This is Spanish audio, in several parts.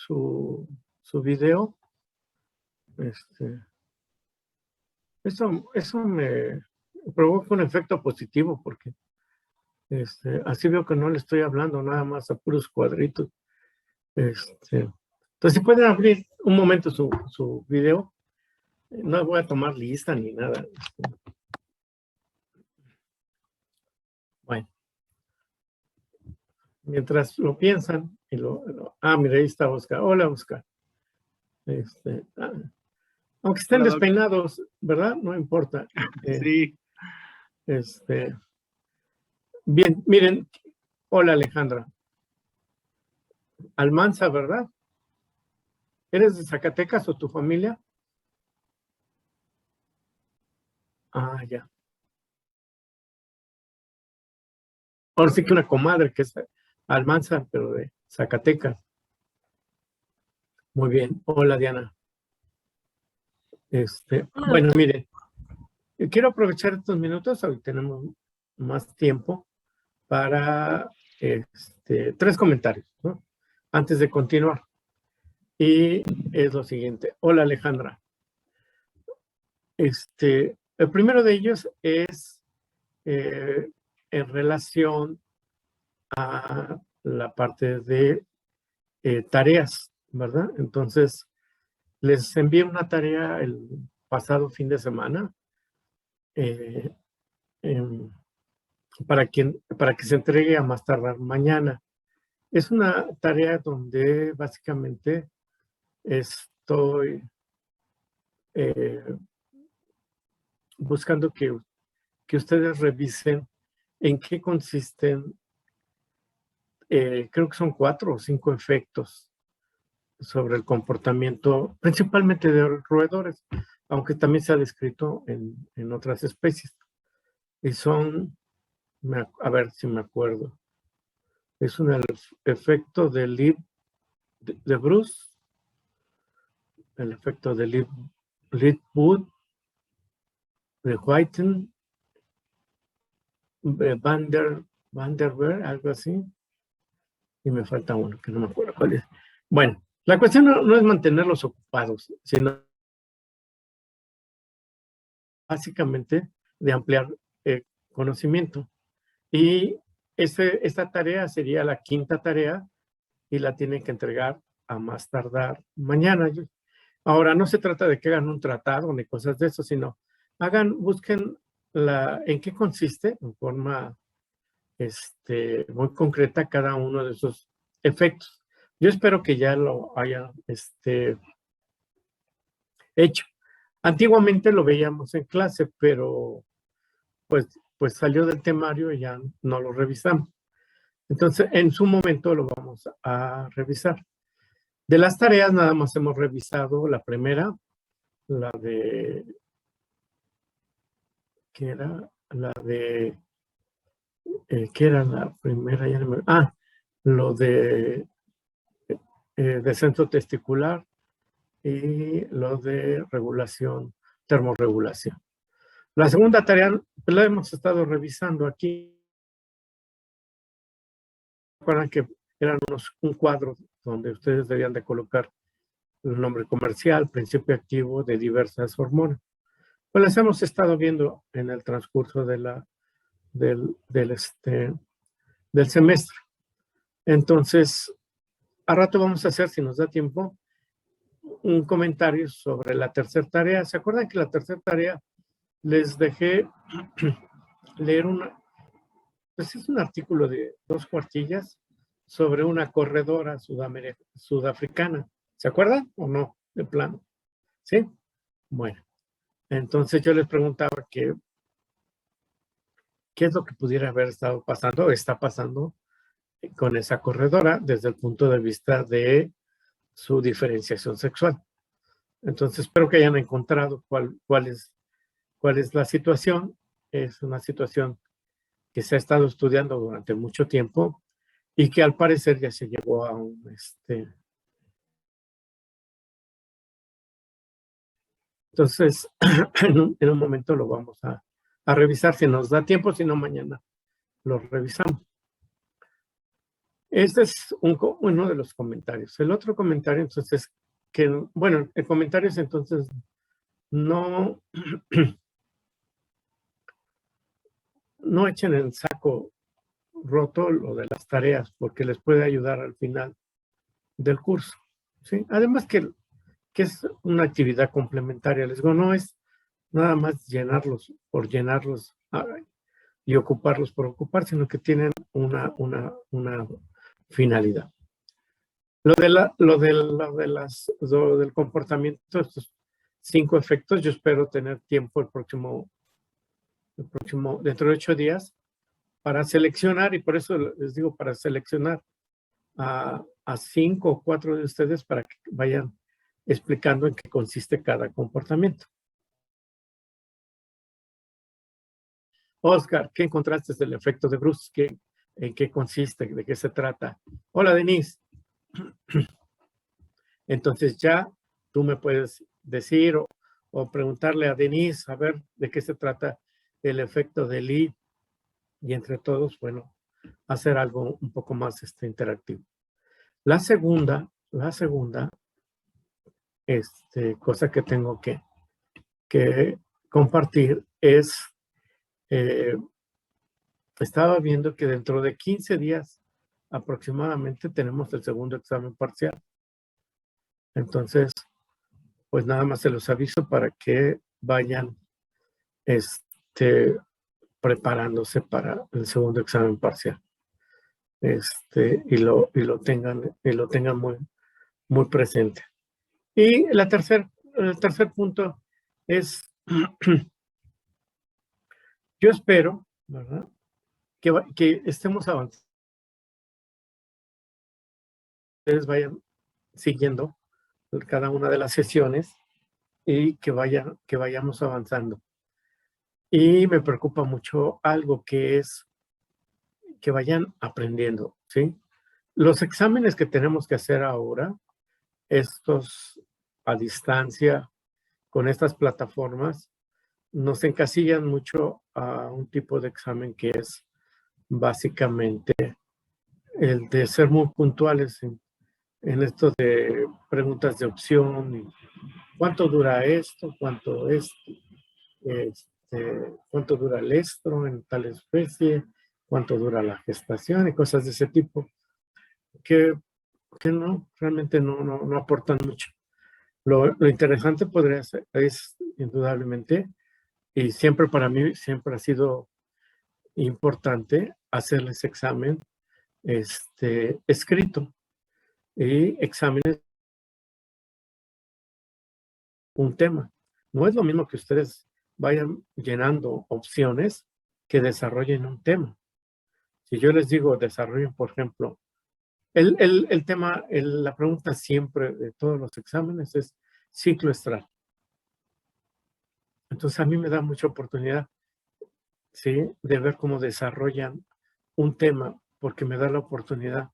su video. Eso me provoca un efecto positivo porque así veo que no le estoy hablando nada más a puros cuadritos. Entonces, si pueden abrir un momento su video, no voy a tomar lista ni nada. Bueno, mientras lo piensan, mira, ahí está Oscar. Hola, Oscar. Aunque estén despeinados, ¿verdad? No importa. Sí. Bien, miren. Hola, Alejandra. Almanza, ¿verdad? ¿Eres de Zacatecas o tu familia? Ah, ya. Ahora sí que una comadre que es Almanza, pero de Zacatecas. Muy bien. Hola, Diana. Bueno, miren, quiero aprovechar estos minutos, hoy tenemos más tiempo para 3 comentarios, ¿no? Antes de continuar. Y es lo siguiente. Hola, Alejandra. El primero de ellos es en relación a la parte de tareas, ¿verdad? Entonces, les envié una tarea el pasado fin de semana para que se entregue a más tardar mañana. Es una tarea donde básicamente estoy buscando que ustedes revisen en qué consisten, creo que son 4 o 5 efectos sobre el comportamiento, principalmente de roedores, aunque también se ha descrito en otras especies. Y son, a ver si me acuerdo, es un efecto de Bruce, el efecto de Leadwood, de Whiten, Van der Veer, algo así, y me falta uno, que no me acuerdo cuál es. Bueno, la cuestión no es mantenerlos ocupados, sino básicamente de ampliar conocimiento. Y esta tarea sería la 5ª tarea y la tienen que entregar a más tardar mañana. Ahora, no se trata de que hagan un tratado ni cosas de eso, sino busquen en qué consiste, en forma muy concreta, cada uno de esos efectos. Yo espero que ya lo hayan hecho. Antiguamente lo veíamos en clase, pero pues salió del temario y ya no lo revisamos. Entonces, en su momento lo vamos a revisar. De las tareas, nada más hemos revisado la primera, la de... ¿Qué era? La de... ¿qué era la primera? Ya no me... lo de descenso testicular y lo de regulación, termorregulación. La segunda tarea la hemos estado revisando aquí. Recuerdan que eran un cuadro donde ustedes debían de colocar el nombre comercial, principio activo de diversas hormonas. Pues las hemos estado viendo en el transcurso del semestre. Entonces, a rato vamos a hacer, si nos da tiempo, un comentario sobre la tercera tarea. ¿Se acuerdan que la tercera tarea les dejé leer pues es un artículo de 2 cuartillas sobre una corredora sudafricana? ¿Se acuerdan o no? De plano. ¿Sí? Bueno, entonces yo les preguntaba qué es lo que pudiera haber estado pasando o está pasando con esa corredora desde el punto de vista de su diferenciación sexual. Entonces espero que hayan encontrado cuál es la situación. Es una situación que se ha estado estudiando durante mucho tiempo y que al parecer ya se llegó a un entonces en un momento lo vamos a revisar si nos da tiempo, si no mañana lo revisamos. Este es uno de los comentarios. El otro comentario, entonces, bueno, el comentario es entonces, no, no echen el saco roto lo de las tareas, porque les puede ayudar al final del curso, ¿sí? Además que es una actividad complementaria. Les digo, no es nada más llenarlos por llenarlos y ocuparlos por ocupar, sino que tienen una finalidad. Lo del comportamiento, estos 5 efectos, yo espero tener tiempo el próximo, dentro de 8 días, para seleccionar, y por eso les digo, para seleccionar a 5 o 4 de ustedes para que vayan explicando en qué consiste cada comportamiento. Oscar, ¿qué encontraste del efecto de Bruce? ¿En qué consiste? ¿De qué se trata? Hola, Denise. Entonces ya tú me puedes decir o preguntarle a Denise a ver de qué se trata el efecto de Lee y entre todos, bueno, hacer algo un poco más interactivo. La segunda cosa que tengo que compartir es, estaba viendo que dentro de 15 días aproximadamente tenemos el segundo examen parcial. Entonces, pues nada más se los aviso para que vayan preparándose para el segundo examen parcial. Y lo tengan muy, muy presente. Y el tercer punto es, yo espero, ¿verdad?, que estemos avanzando. Ustedes vayan siguiendo cada una de las sesiones y que vayamos avanzando. Y me preocupa mucho algo que es que vayan aprendiendo, ¿sí? Los exámenes que tenemos que hacer ahora, estos a distancia, con estas plataformas, nos encasillan mucho a un tipo de examen que es básicamente el de ser muy puntuales en esto de preguntas de opción. Y ¿cuánto dura esto? ¿Cuánto cuánto dura el estro en tal especie? ¿Cuánto dura la gestación? Y cosas de ese tipo que no, realmente no aportan mucho. Lo interesante podría ser, es indudablemente, y siempre para mí, siempre ha sido importante hacerles examen escrito y exámenes un tema. No es lo mismo que ustedes vayan llenando opciones que desarrollen un tema. Si yo les digo desarrollen, por ejemplo, el tema, la pregunta siempre de todos los exámenes es ciclo estral. Entonces a mí me da mucha oportunidad, ¿sí?, de ver cómo desarrollan un tema, porque me da la oportunidad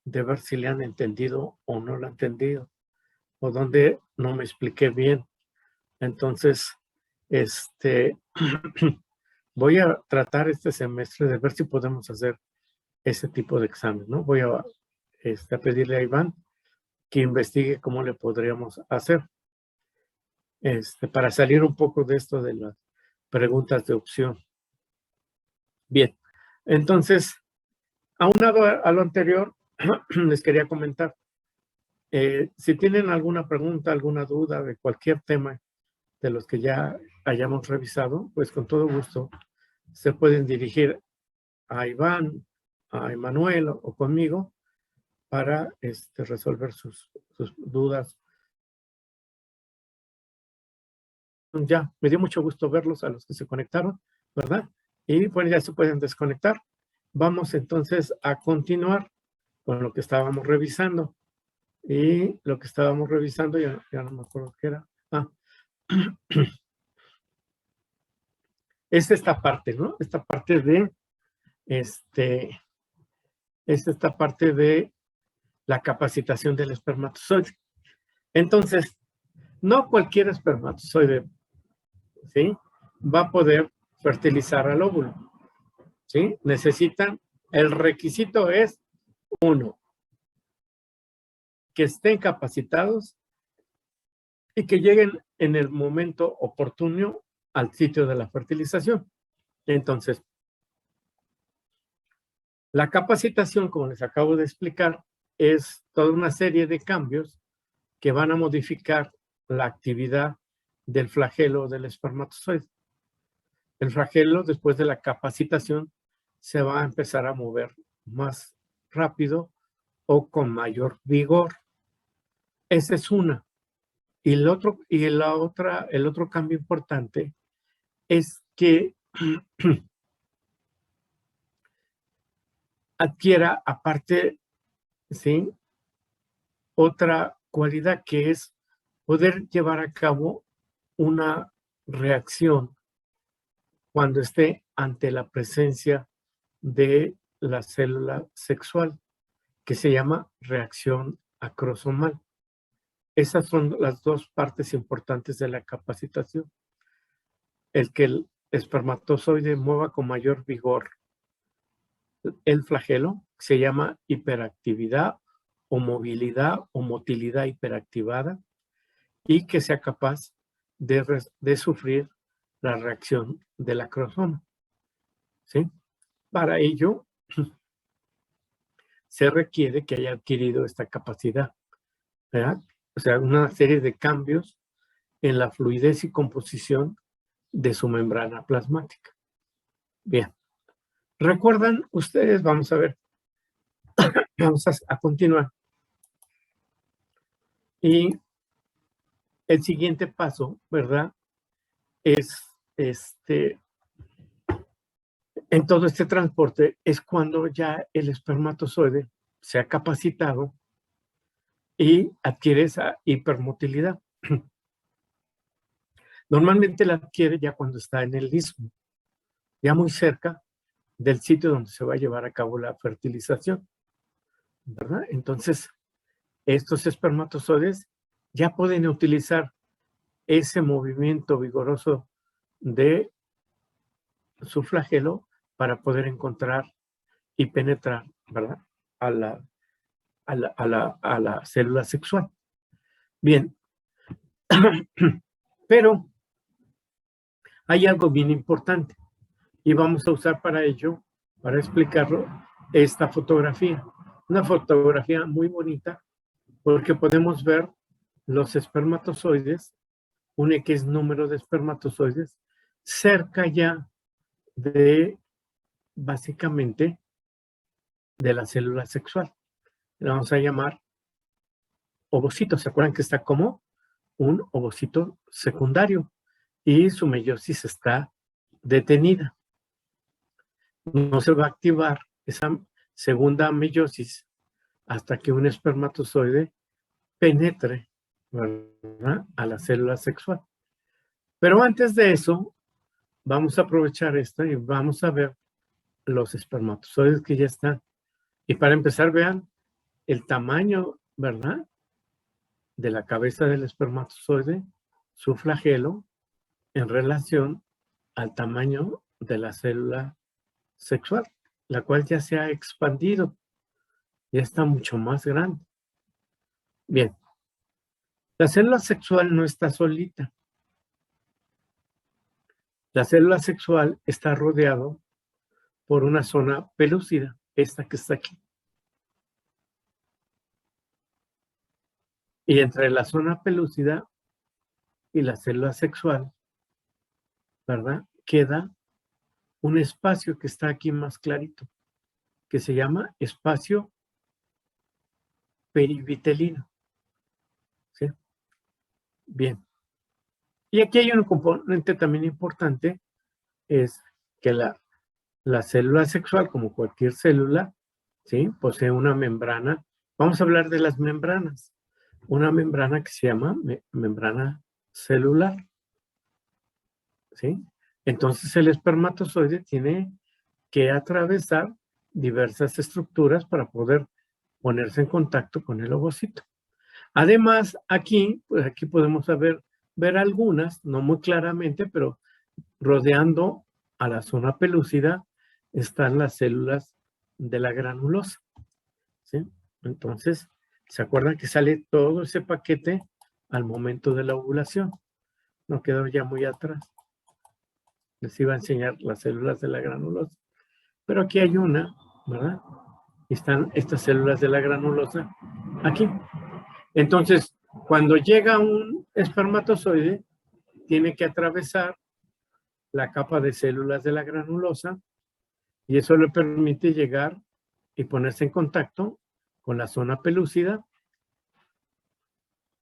de ver si le han entendido o no lo han entendido, o donde no me expliqué bien. Entonces, voy a tratar este semestre de ver si podemos hacer ese tipo de examen, ¿no? Voy a pedirle a Iván que investigue cómo le podríamos hacer, para salir un poco de esto de las preguntas de opción. Bien, entonces, aunado a lo anterior, les quería comentar, si tienen alguna pregunta, alguna duda de cualquier tema de los que ya hayamos revisado, pues con todo gusto se pueden dirigir a Iván, a Emanuel o conmigo para resolver sus dudas. Ya, me dio mucho gusto verlos a los que se conectaron, ¿verdad? Y bueno, ya se pueden desconectar. Vamos entonces a continuar con lo que estábamos revisando. Y lo que estábamos revisando, ya no me acuerdo qué era. Es esta parte, ¿no? Esta parte de, es esta parte de la capacitación del espermatozoide. Entonces, no cualquier espermatozoide, ¿sí?, va a poder fertilizar al óvulo, ¿sí? Necesitan, el requisito es Uno, que estén capacitados y que lleguen en el momento oportuno al sitio de la fertilización. Entonces, la capacitación, como les acabo de explicar, es toda una serie de cambios que van a modificar la actividad del flagelo del espermatozoide. El flagelo, después de la capacitación, se va a empezar a mover más rápido o con mayor vigor. Esa es una. Y el otro cambio importante es que adquiera, aparte, ¿sí?, otra cualidad, que es poder llevar a cabo una reacción cuando esté ante la presencia de la célula sexual, que se llama reacción acrosomal. Esas son las dos partes importantes de la capacitación. El que el espermatozoide mueva con mayor vigor el flagelo, se llama hiperactividad o movilidad o motilidad hiperactivada, y que sea capaz de sufrir la reacción del acrosoma, ¿sí? Para ello, se requiere que haya adquirido esta capacidad, ¿verdad? O sea, una serie de cambios en la fluidez y composición de su membrana plasmática. Bien, ¿recuerdan ustedes? Vamos a ver, vamos a continuar. Y el siguiente paso, ¿verdad?, es en todo este transporte, es cuando ya el espermatozoide se ha capacitado y adquiere esa hipermotilidad. Normalmente la adquiere ya cuando está en el istmo, ya muy cerca del sitio donde se va a llevar a cabo la fertilización, ¿verdad? Entonces, estos espermatozoides ya pueden utilizar ese movimiento vigoroso de su flagelo para poder encontrar y penetrar, ¿verdad?, a la célula sexual. Bien, pero hay algo bien importante y vamos a usar para ello, para explicarlo, esta fotografía. Una fotografía muy bonita porque podemos ver los espermatozoides, un X número de espermatozoides, cerca ya de, básicamente, de la célula sexual. Le vamos a llamar ovocito. ¿Se acuerdan que está como un ovocito secundario y su meiosis está detenida? No se va a activar esa segunda meiosis hasta que un espermatozoide penetre, ¿verdad?, a la célula sexual. Pero antes de eso, vamos a aprovechar esto y vamos a ver los espermatozoides que ya están. Y para empezar, vean el tamaño, ¿verdad?, de la cabeza del espermatozoide, su flagelo, en relación al tamaño de la célula sexual, la cual ya se ha expandido, ya está mucho más grande. Bien, la célula sexual no está solita. La célula sexual está rodeado por una zona pelúcida, esta que está aquí. Y entre la zona pelúcida y la célula sexual, ¿verdad?, queda un espacio que está aquí más clarito, que se llama espacio perivitelino, ¿sí? Bien. Y aquí hay un componente también importante, es que la célula sexual, como cualquier célula, ¿sí?, posee una membrana. Vamos a hablar de las membranas. Una membrana que se llama membrana celular, ¿sí? Entonces el espermatozoide tiene que atravesar diversas estructuras para poder ponerse en contacto con el ovocito. Además, aquí, pues aquí podemos ver algunas, no muy claramente, pero rodeando a la zona pelúcida están las células de la granulosa, ¿sí? Entonces, ¿se acuerdan que sale todo ese paquete al momento de la ovulación? No quedó ya muy atrás. Les iba a enseñar las células de la granulosa. Pero aquí hay una, ¿verdad? Están estas células de la granulosa aquí. Entonces, cuando llega un espermatozoide, tiene que atravesar la capa de células de la granulosa y eso le permite llegar y ponerse en contacto con la zona pelúcida,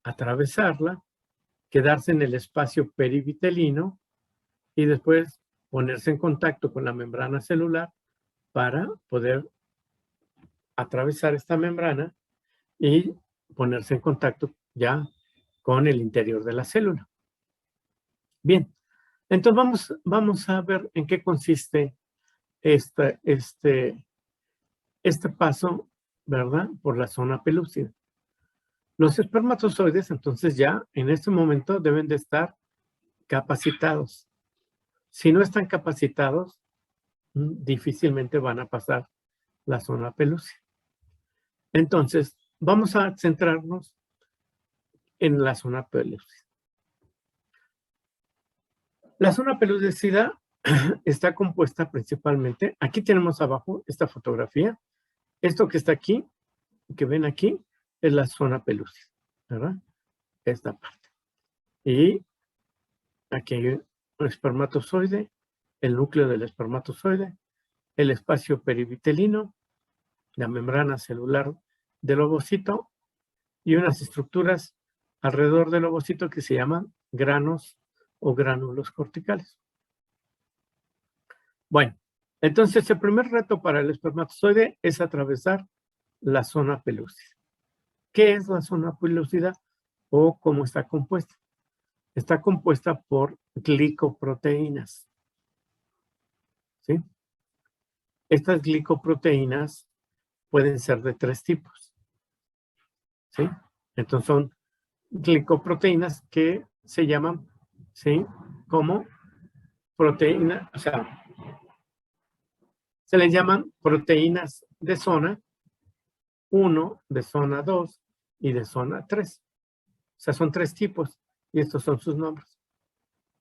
atravesarla, quedarse en el espacio perivitelino y después ponerse en contacto con la membrana celular para poder atravesar esta membrana y ponerse en contacto ya con el interior de la célula. Bien, entonces vamos a ver en qué consiste este paso, ¿verdad? Por la zona pelúcida. Los espermatozoides, entonces ya en este momento deben de estar capacitados. Si no están capacitados, difícilmente van a pasar la zona pelúcida. Entonces, vamos a centrarnos en la zona pelúcida. La zona pelúcida está compuesta principalmente, aquí tenemos abajo esta fotografía, esto que está aquí, que ven aquí, es la zona pelúcida, ¿verdad? Esta parte. Y aquí hay un espermatozoide, el núcleo del espermatozoide, el espacio perivitelino, la membrana celular del ovocito y unas estructuras alrededor del ovocito que se llaman granos o gránulos corticales. Bueno, entonces el primer reto para el espermatozoide es atravesar la zona pelúcida. ¿Qué es la zona pelúcida o cómo está compuesta? Está compuesta por glicoproteínas. ¿Sí? Estas glicoproteínas pueden ser de 3 tipos. ¿Sí? Entonces son glicoproteínas que se llaman, ¿sí? Como proteína, o sea, se les llaman proteínas de zona 1, de zona 2 y de zona 3. O sea, son 3 tipos y estos son sus nombres.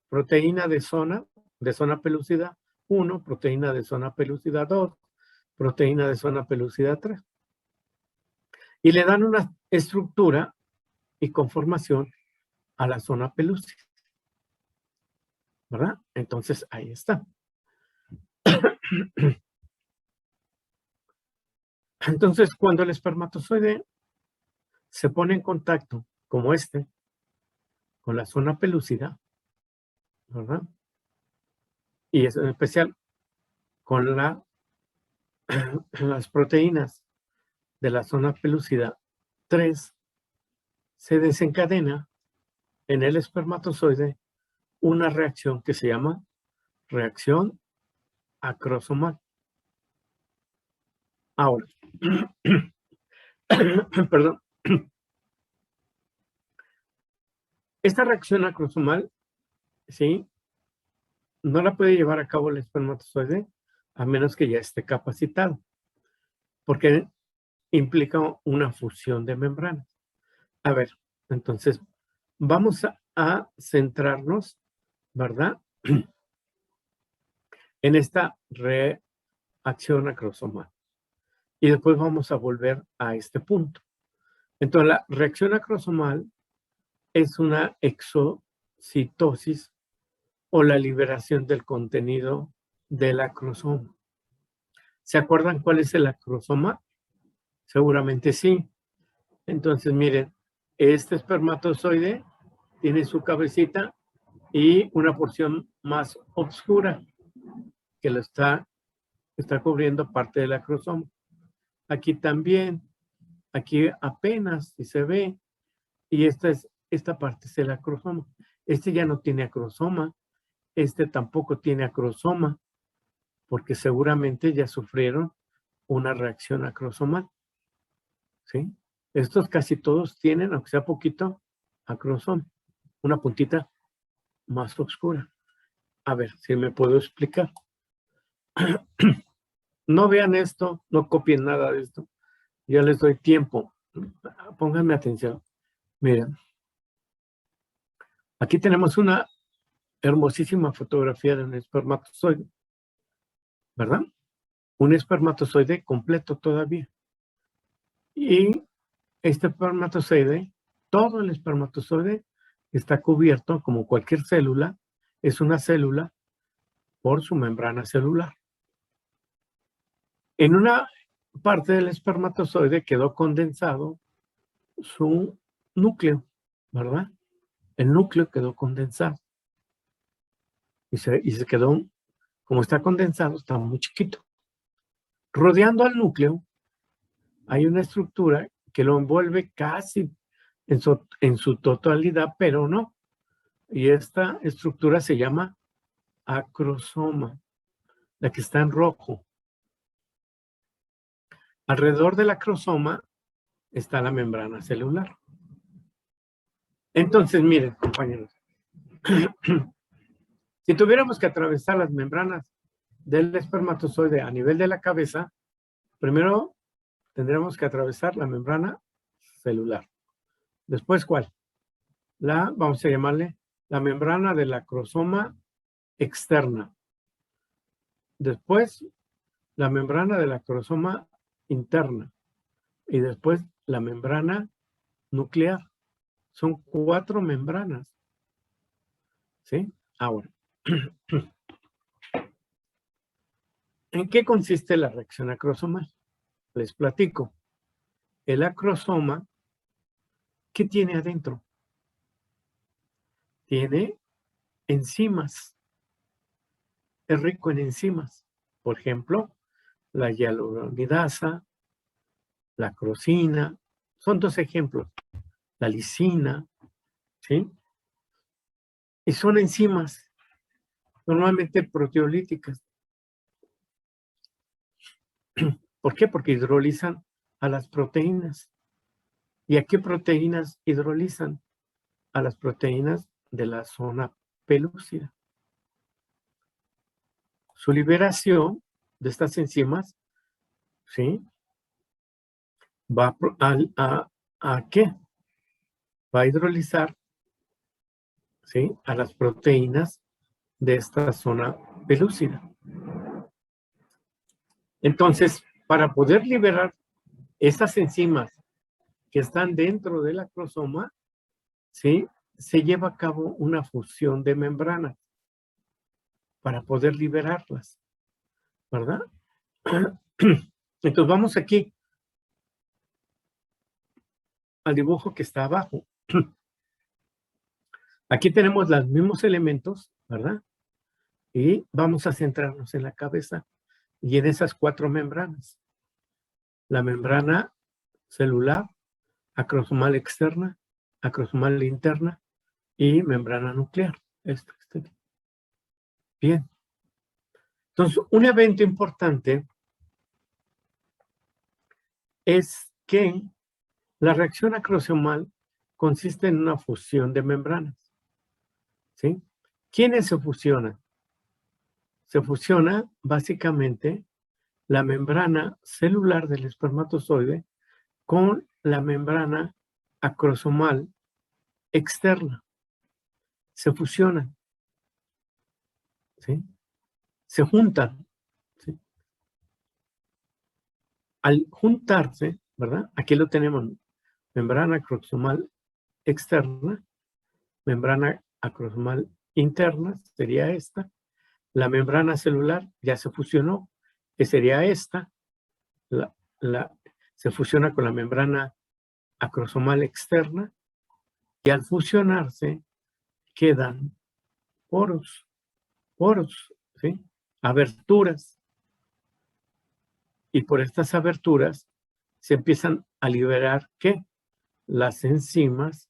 Proteína de zona pelúcida 1, proteína de zona pelúcida 2, proteína de zona pelúcida 3. Y le dan una estructura y conformación a la zona pelúcida, ¿verdad? Entonces, ahí está. Entonces, cuando el espermatozoide se pone en contacto, como este, con la zona pelúcida, ¿verdad? Y es en especial con las proteínas de la zona pelúcida 3, se desencadena en el espermatozoide una reacción que se llama reacción acrosomal. Ahora, perdón, esta reacción acrosomal, ¿sí? No la puede llevar a cabo el espermatozoide a menos que ya esté capacitado, porque implica una fusión de membranas. A ver, entonces, vamos a centrarnos, ¿verdad? En esta reacción acrosomal. Y después vamos a volver a este punto. Entonces, la reacción acrosomal es una exocitosis o la liberación del contenido del acrosoma. ¿Se acuerdan cuál es el acrosoma? Seguramente sí. Entonces, miren, este espermatozoide tiene su cabecita y una porción más oscura que lo está cubriendo parte del acrosoma. Aquí también, aquí apenas si se ve, y esta parte es el acrosoma. Este ya no tiene acrosoma, este tampoco tiene acrosoma, porque seguramente ya sufrieron una reacción acrosomal. ¿Sí? Estos casi todos tienen, aunque sea poquito, acrosoma, una puntita más oscura. A ver si me puedo explicar. No vean esto, no copien nada de esto, Ya les doy tiempo. Pónganme atención. Miren, aquí tenemos una hermosísima fotografía de un espermatozoide, ¿verdad? Un espermatozoide completo todavía. Y este espermatozoide, todo el espermatozoide está cubierto, como cualquier célula, es una célula por su membrana celular. En una parte del espermatozoide quedó condensado su núcleo, ¿verdad? El núcleo quedó condensado. Y se quedó, como está condensado, está muy chiquito. Rodeando al núcleo hay una estructura que lo envuelve casi en su totalidad, pero no. Y esta estructura se llama acrosoma, la que está en rojo. Alrededor del acrosoma está la membrana celular. Entonces, miren, compañeros, si tuviéramos que atravesar las membranas del espermatozoide a nivel de la cabeza, primero tendríamos que atravesar la membrana celular. Después, ¿cuál? Vamos a llamarle la membrana del acrosoma externa. Después, la membrana del acrosoma interna. Y después, la membrana nuclear. Son 4 membranas. ¿Sí? Ahora, ¿en qué consiste la reacción acrosomal? Les platico. El acrosoma, ¿qué tiene adentro? Tiene enzimas. Es rico en enzimas. Por ejemplo, la hialuronidasa, la acrosina. Son 2 ejemplos. La lisina, ¿sí? Y son enzimas, normalmente proteolíticas. ¿Por qué? Porque hidrolizan a las proteínas. ¿Y a qué proteínas hidrolizan? A las proteínas de la zona pelúcida. Su liberación de estas enzimas, ¿sí? Va ¿a qué? Va a hidrolizar, ¿sí? A las proteínas de esta zona pelúcida. Entonces, para poder liberar estas enzimas que están dentro del acrosoma, ¿sí? Se lleva a cabo una fusión de membranas para poder liberarlas, ¿verdad? Entonces vamos aquí al dibujo que está abajo. Aquí tenemos los mismos elementos, ¿verdad? Y vamos a centrarnos en la cabeza y en esas 4 membranas. La membrana celular, acrosomal externa, acrosomal interna y membrana nuclear. Esto. Bien. Entonces, un evento importante es que la reacción acrosomal consiste en una fusión de membranas. ¿Sí? ¿Quiénes se fusionan? Se fusiona básicamente la membrana celular del espermatozoide con la membrana acrosomal externa. Se fusionan. ¿Sí? Se juntan. ¿Sí? Al juntarse, ¿verdad? Aquí lo tenemos. Membrana acrosomal externa, membrana acrosomal interna, sería esta. La membrana celular ya se fusionó, que sería esta. Se fusiona con la membrana acrosomal externa y al fusionarse quedan poros, ¿sí? Aberturas. Y por estas aberturas se empiezan a liberar, ¿qué? Las enzimas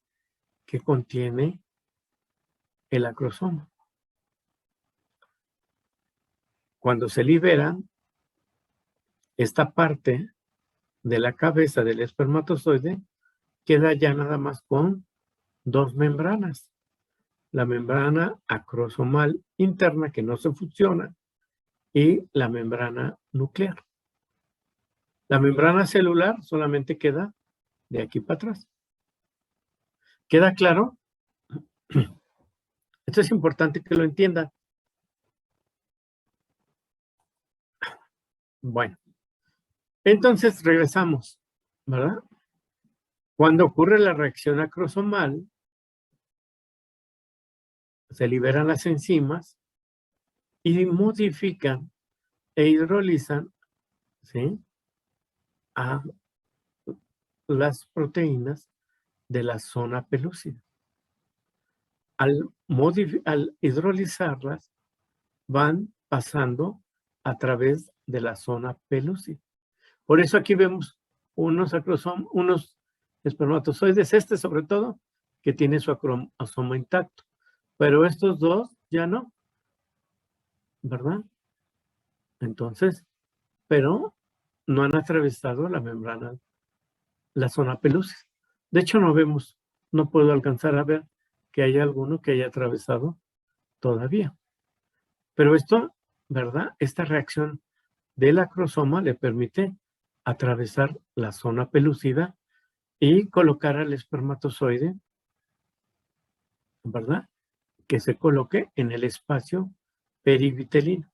que contiene el acrosoma. Cuando se liberan, esta parte de la cabeza del espermatozoide queda ya nada más con 2 membranas. La membrana acrosomal interna que no se fusiona y la membrana nuclear. La membrana celular solamente queda de aquí para atrás. ¿Queda claro? Esto es importante que lo entiendan. Bueno, entonces regresamos, ¿verdad? Cuando ocurre la reacción acrosomal, se liberan las enzimas y modifican e hidrolizan, ¿sí?, a las proteínas de la zona pelúcida. Al hidrolizarlas, van pasando a través de la zona pelúcida. Por eso aquí vemos unos espermatozoides, sobre todo, que tiene su acrosoma intacto. Pero estos dos ya no, ¿verdad? Entonces, pero no han atravesado la membrana, la zona pelúcida. De hecho, no puedo alcanzar a ver que haya alguno que haya atravesado todavía. Pero esto, ¿verdad? Esta reacción del acrosoma le permite atravesar la zona pelúcida y colocar al espermatozoide, ¿verdad?, que se coloque en el espacio perivitelino.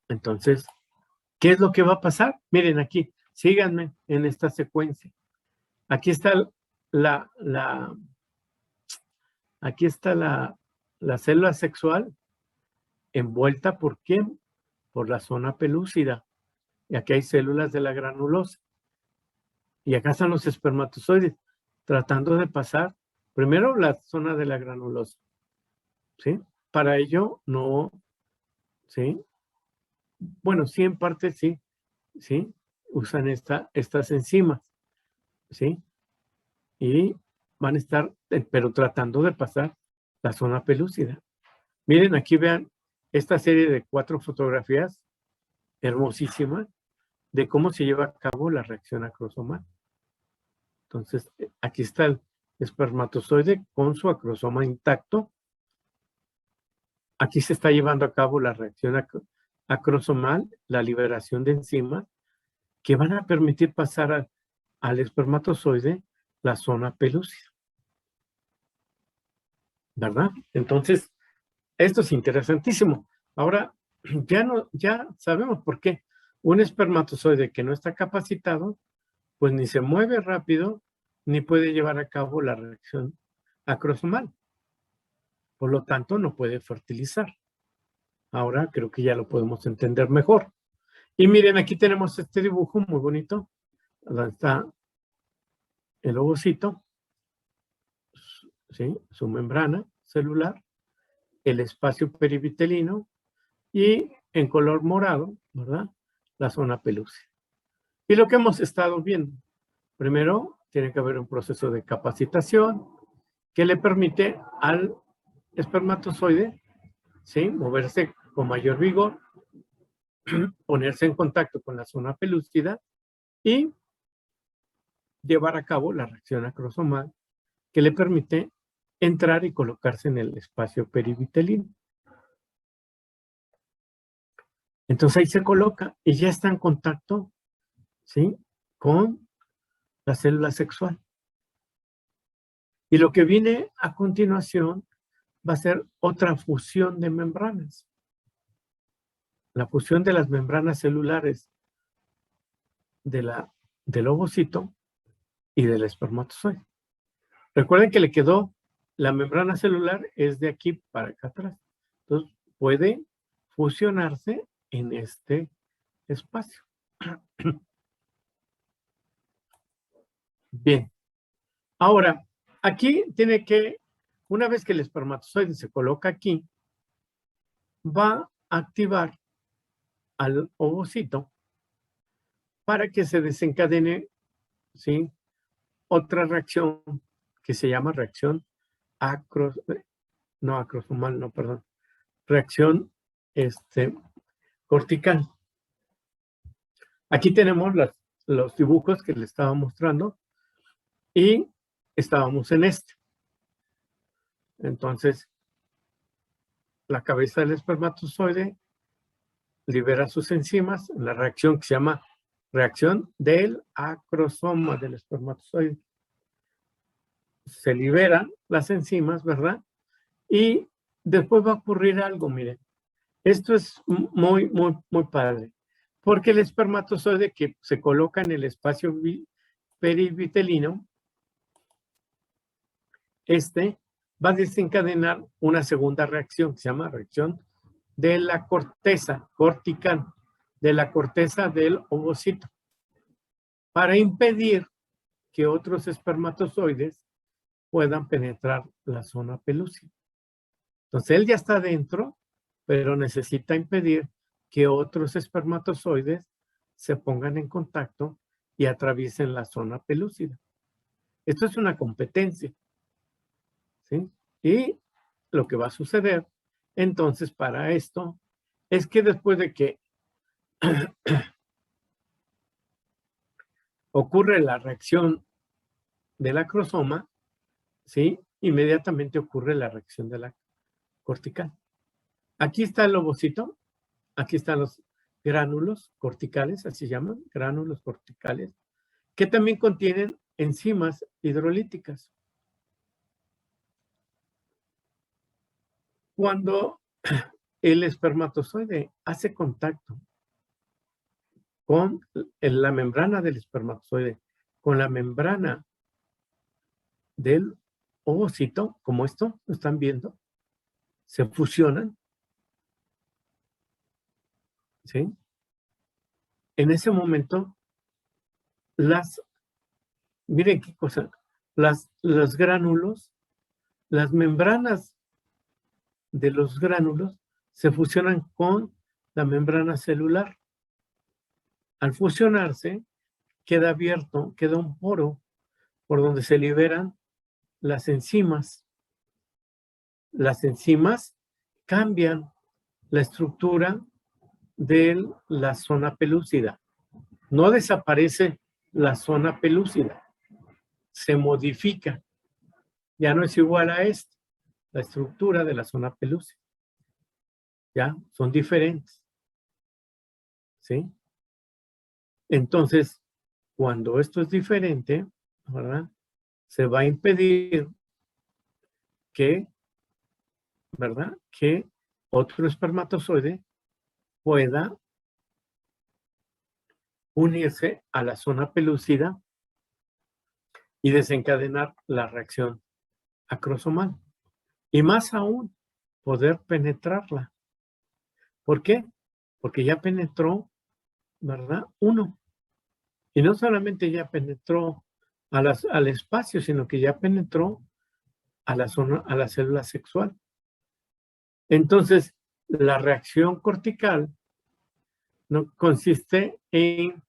Entonces, ¿qué es lo que va a pasar? Miren aquí, síganme en esta secuencia. Aquí está aquí está la célula sexual envuelta, ¿por qué? Por la zona pelúcida. Y aquí hay células de la granulosa. Y acá están los espermatozoides tratando de pasar primero la zona de la granulosa, ¿sí? Para ello no, ¿sí? Bueno, sí, en parte sí, ¿sí? Usan estas enzimas, ¿sí? Y van a estar, pero tratando de pasar la zona pelúcida. Miren, aquí vean esta serie de 4 fotografías hermosísimas de cómo se lleva a cabo la reacción acrosomal. Entonces, aquí está el espermatozoide con su acrosoma intacto. Aquí se está llevando a cabo la reacción acrosomal, la liberación de enzimas que van a permitir pasar al espermatozoide la zona pelúcida, ¿verdad? Entonces, esto es interesantísimo. Ahora, ya sabemos por qué. Un espermatozoide que no está capacitado, pues ni se mueve rápido, ni puede llevar a cabo la reacción acrosomal. Por lo tanto, no puede fertilizar. Ahora creo que ya lo podemos entender mejor. Y miren, aquí tenemos este dibujo muy bonito, donde está el ovocito, ¿sí?, su membrana celular, el espacio perivitelino y en color morado, ¿verdad?, la zona pelúcida. Y lo que hemos estado viendo, primero tiene que haber un proceso de capacitación que le permite al espermatozoide, ¿sí?, moverse con mayor vigor, ponerse en contacto con la zona pelúcida y llevar a cabo la reacción acrosomal que le permite entrar y colocarse en el espacio perivitelino. Entonces ahí se coloca y ya está en contacto, ¿sí?, con la célula sexual. Y lo que viene a continuación va a ser otra fusión de membranas. La fusión de las membranas celulares del ovocito y del espermatozoide. Recuerden que le quedó la membrana celular es de aquí para acá atrás. Entonces puede fusionarse en este espacio. Bien. Ahora, aquí una vez que el espermatozoide se coloca aquí, va a activar al ovocito para que se desencadene, ¿sí?, otra reacción que se llama reacción acrosomal, no, perdón, reacción cortical. Aquí tenemos los dibujos que le estaba mostrando y estábamos en este. Entonces, la cabeza del espermatozoide, libera sus enzimas en la reacción que se llama reacción del acrosoma del espermatozoide. Se liberan las enzimas, ¿verdad? Y después va a ocurrir algo, miren. Esto es muy padre. Porque el espermatozoide que se coloca en el espacio perivitelino, va a desencadenar una segunda reacción que se llama reacción de la corteza cortical, de la corteza del ovocito, para impedir que otros espermatozoides puedan penetrar la zona pelúcida. Entonces, él ya está dentro, pero necesita impedir que otros espermatozoides se pongan en contacto y atraviesen la zona pelúcida. Esto es una competencia, ¿sí? Y lo que va a suceder, entonces, para esto, es que después de que ocurre la reacción del acrosoma, ¿sí? Inmediatamente ocurre la reacción de la cortical. Aquí está el ovocito, aquí están los gránulos corticales, así se llaman, gránulos corticales, que también contienen enzimas hidrolíticas. Cuando el espermatozoide hace contacto con la membrana del espermatozoide, con la membrana del ovocito, como esto, lo están viendo, se fusionan, ¿sí? En ese momento, miren qué cosa, los gránulos, las membranas de los gránulos se fusionan con la membrana celular. Al fusionarse, queda abierto, queda un poro por donde se liberan las enzimas. Las enzimas cambian la estructura de la zona pelúcida. No desaparece la zona pelúcida, se modifica. Ya no es igual a la estructura de la zona pelúcida. Ya son diferentes. ¿Sí? Entonces, cuando esto es diferente, ¿verdad? Se va a impedir que, ¿verdad? Que otro espermatozoide pueda unirse a la zona pelúcida y desencadenar la reacción acrosomal. Y más aún, poder penetrarla. ¿Por qué? Porque ya penetró, ¿verdad? Uno. Y no solamente ya penetró al espacio, sino que ya penetró a la zona, a la célula sexual. Entonces, la reacción cortical no consiste en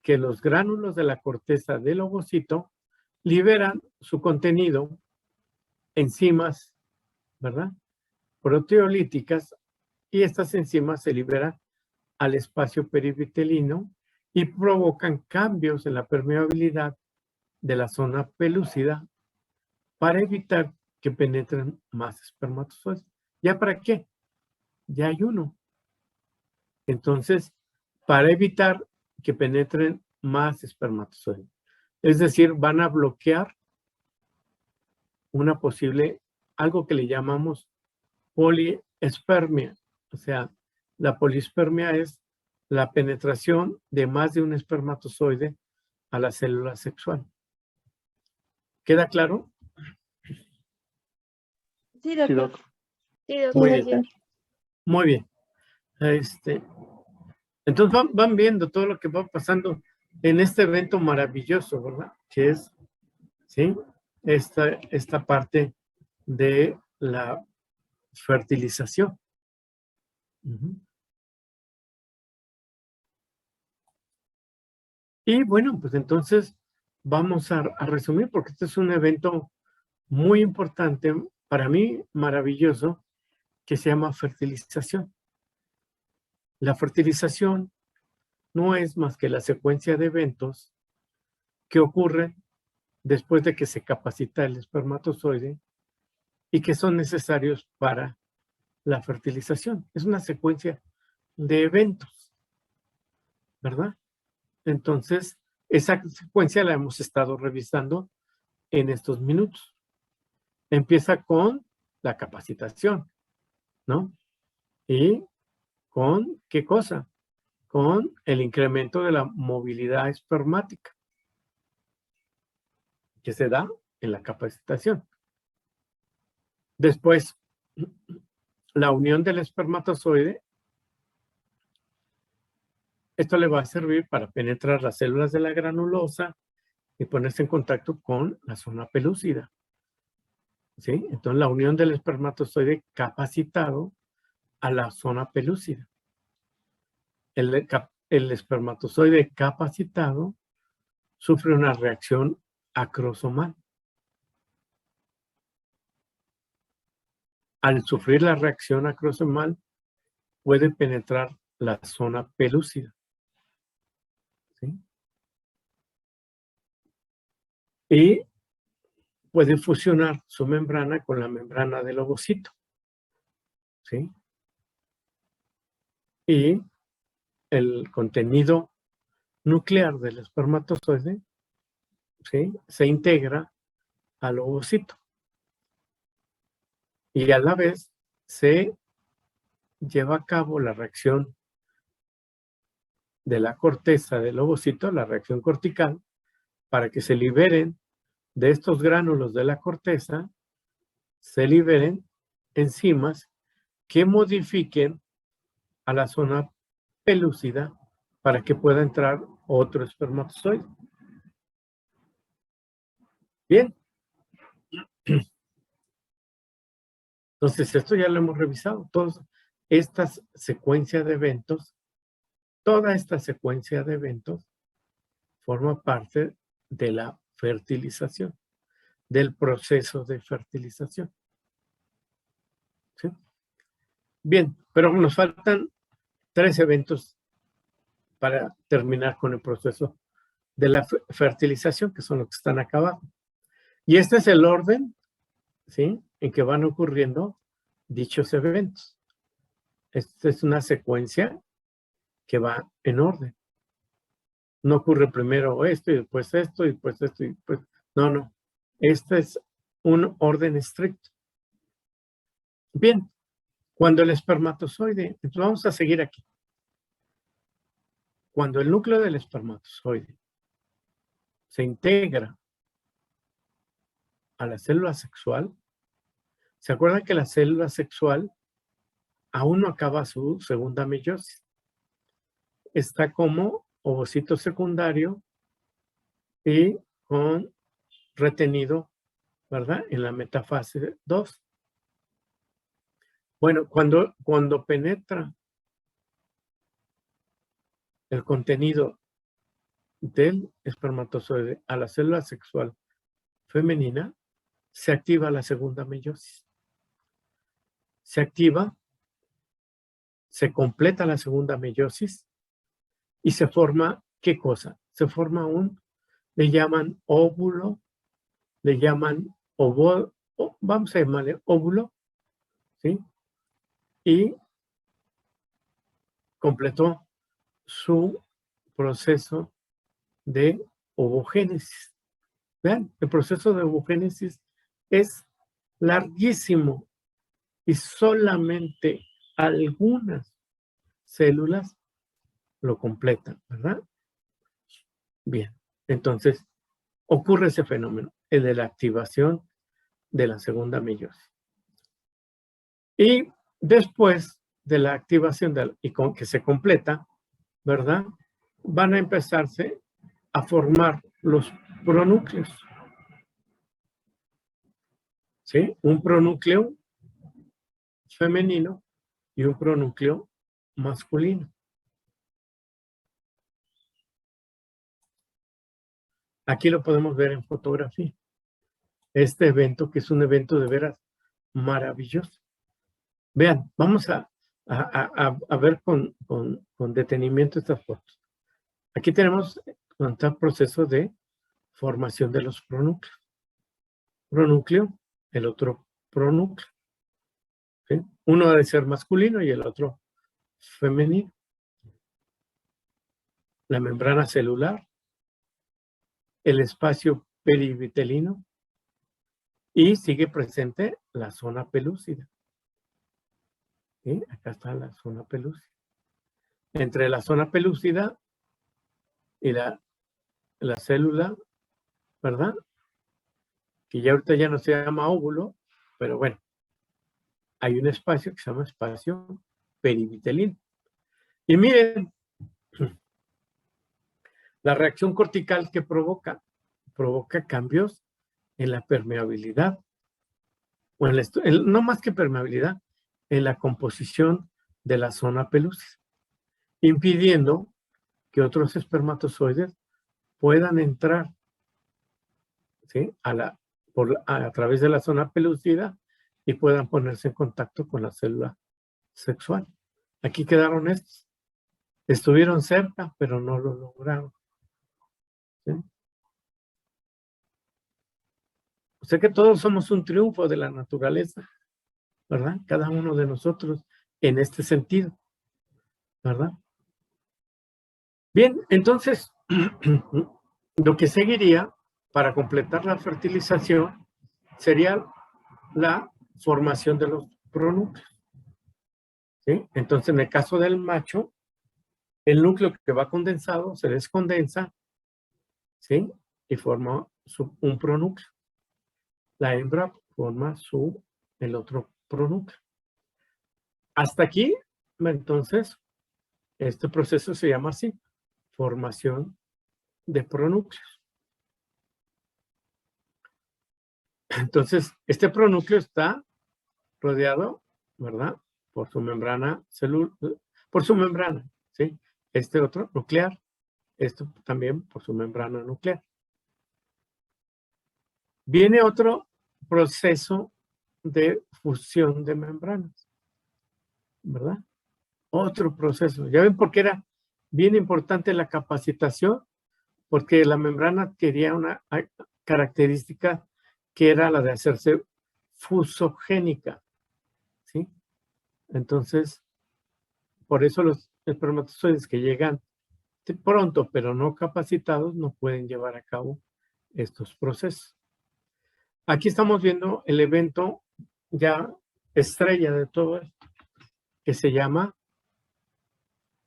que los gránulos de la corteza del ovocito liberan su contenido, enzimas, ¿verdad? Proteolíticas, y estas enzimas se liberan al espacio perivitelino y provocan cambios en la permeabilidad de la zona pelúcida para evitar que penetren más espermatozoides. ¿Ya para qué? Ya hay uno. Entonces, para evitar que penetren más espermatozoides. Es decir, van a bloquear una posible, algo que le llamamos poliespermia. O sea, la poliespermia es la penetración de más de un espermatozoide a la célula sexual. ¿Queda claro? Sí, doctor. Sí, doctor. Muy bien. Muy bien. Entonces van viendo todo lo que va pasando en este evento maravilloso, ¿verdad? Que es, ¿sí? Esta parte de la fertilización. Y bueno, pues entonces vamos a resumir, porque este es un evento muy importante, para mí maravilloso, que se llama fertilización. La fertilización no es más que la secuencia de eventos que ocurren después de que se capacita el espermatozoide y que son necesarios para la fertilización. Es una secuencia de eventos, ¿verdad? Entonces, esa secuencia la hemos estado revisando en estos minutos. Empieza con la capacitación, ¿no? Y con, ¿qué cosa? Con el incremento de la movilidad espermática, que se da en la capacitación. Después, la unión del espermatozoide, esto le va a servir para penetrar las células de la granulosa y ponerse en contacto con la zona pelúcida. ¿Sí? Entonces, la unión del espermatozoide capacitado a la zona pelúcida. El espermatozoide capacitado sufre una reacción acrosomal. Al sufrir la reacción acrosomal, puede penetrar la zona pelúcida. ¿Sí? Y puede fusionar su membrana con la membrana del ovocito. ¿Sí? Y el contenido nuclear del espermatozoide, ¿sí?, se integra al ovocito. Y a la vez se lleva a cabo la reacción de la corteza del ovocito, la reacción cortical, para que se liberen de estos gránulos de la corteza, se liberen enzimas que modifiquen a la zona pelúcida para que pueda entrar otro espermatozoide. Bien. Entonces, esto ya lo hemos revisado. Todas estas secuencias de eventos, toda esta secuencia de eventos forma parte de la fertilización, del proceso de fertilización. ¿Sí? Bien, pero nos faltan 3 eventos para terminar con el proceso de la fertilización, que son los que están acá abajo. Y este es el orden, ¿sí?, en que van ocurriendo dichos eventos. Esta es una secuencia que va en orden. No ocurre primero esto y después esto y después esto y después... No, no. Este es un orden estricto. Bien, cuando el espermatozoide... Entonces vamos a seguir aquí. Cuando el núcleo del espermatozoide se integra a la célula sexual, ¿se acuerdan que la célula sexual aún no acaba su segunda meiosis? Está como ovocito secundario y con retenido, ¿verdad?, en la metafase 2. Bueno, cuando penetra el contenido del espermatozoide a la célula sexual femenina, se activa la segunda meiosis. Se activa, se completa la segunda meiosis y se forma, ¿qué cosa? Se forma le llaman óvulo, le llaman vamos a llamarle óvulo, ¿sí? Y completó su proceso de ovogénesis. Vean, el proceso de ovogénesis es larguísimo y solamente algunas células lo completan, ¿verdad? Bien, entonces ocurre ese fenómeno, el de la activación de la segunda meiosis. Y después de la activación y con que se completa, ¿verdad?, van a empezarse a formar los pronúcleos. ¿Sí? Un pronúcleo femenino y un pronúcleo masculino. Aquí lo podemos ver en fotografía. Este evento, que es un evento de veras maravilloso. Vean, vamos a ver con detenimiento estas fotos. Aquí tenemos un proceso de formación de los pronúcleos. Pronúcleo, el otro pronúcleo. ¿Sí? Uno ha de ser masculino y el otro femenino, la membrana celular, el espacio perivitelino y sigue presente la zona pelúcida. ¿Sí? Acá está la zona pelúcida. Entre la zona pelúcida y la célula, ¿verdad? Que ya ahorita ya no se llama óvulo, pero bueno, hay un espacio que se llama espacio perivitelino. Y miren, la reacción cortical que provoca cambios en la permeabilidad, o no más que permeabilidad, en la composición de la zona pelúcida, impidiendo que otros espermatozoides puedan entrar, ¿sí? a través de la zona pelúcida y puedan ponerse en contacto con la célula sexual. Aquí quedaron estos. Estuvieron cerca, pero no lo lograron. ¿Sí? O sea que todos somos un triunfo de la naturaleza, ¿verdad? Cada uno de nosotros en este sentido, ¿verdad? Bien, entonces, lo que seguiría para completar la fertilización sería la formación de los pronúcleos. ¿Sí? Entonces, en el caso del macho, el núcleo que va condensado se descondensa, ¿sí? Y forma un pronúcleo. La hembra forma el otro pronúcleo. Hasta aquí, entonces, este proceso se llama así, formación de pronúcleos. Entonces, este pronúcleo está rodeado, ¿verdad? Por su membrana celular, por su membrana, ¿sí? Este otro nuclear, esto también por su membrana nuclear. Viene otro proceso de fusión de membranas, ¿verdad? Otro proceso. ¿Ya ven por qué era bien importante la capacitación? Porque la membrana quería una característica que era la de hacerse fusogénica, ¿sí? Entonces, por eso los espermatozoides que llegan pronto, pero no capacitados, no pueden llevar a cabo estos procesos. Aquí estamos viendo el evento ya estrella de todo esto, que se llama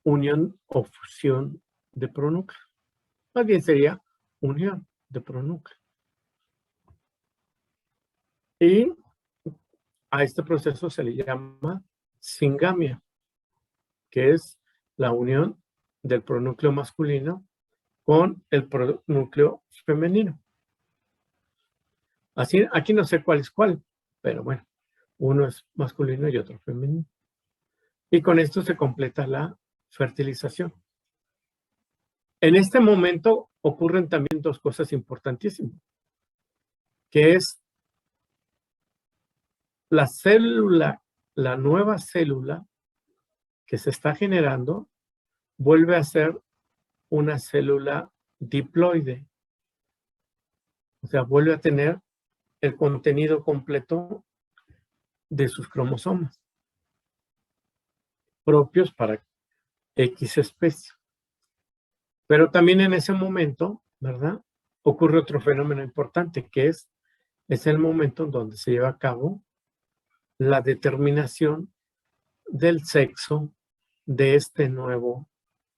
unión o fusión de pronúcleos. Más bien sería unión de pronúcleos. Y a este proceso se le llama singamia, que es la unión del pronúcleo masculino con el pronúcleo femenino. Así, aquí no sé cuál es cuál, pero bueno, uno es masculino y otro femenino. Y con esto se completa la fertilización. En este momento ocurren también dos cosas importantísimas, que es la célula, la nueva célula que se está generando, vuelve a ser una célula diploide. O sea, vuelve a tener el contenido completo de sus cromosomas propios para X especie. Pero también en ese momento, ¿verdad? Ocurre otro fenómeno importante, que es el momento en donde se lleva a cabo la determinación del sexo de este nuevo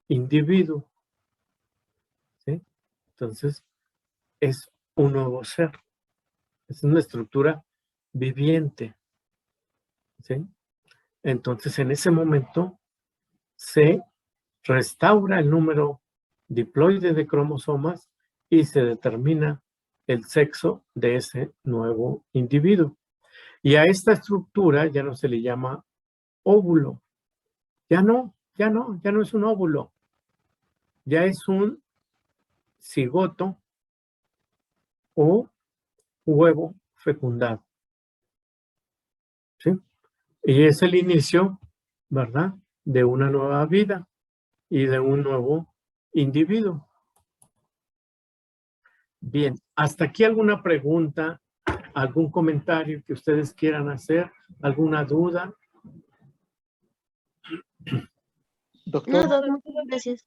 individuo. ¿Sí? Entonces, es un nuevo ser. Es una estructura viviente. ¿Sí? Entonces, en ese momento se restaura el número diploide de cromosomas y se determina el sexo de ese nuevo individuo. Y a esta estructura ya no se le llama óvulo. Ya no es un óvulo. Ya es un cigoto o huevo fecundado. ¿Sí? Y es el inicio, ¿verdad?, de una nueva vida y de un nuevo individuo. Bien, ¿hasta aquí alguna pregunta, algún comentario que ustedes quieran hacer, alguna duda? Doctor, No, muchas gracias.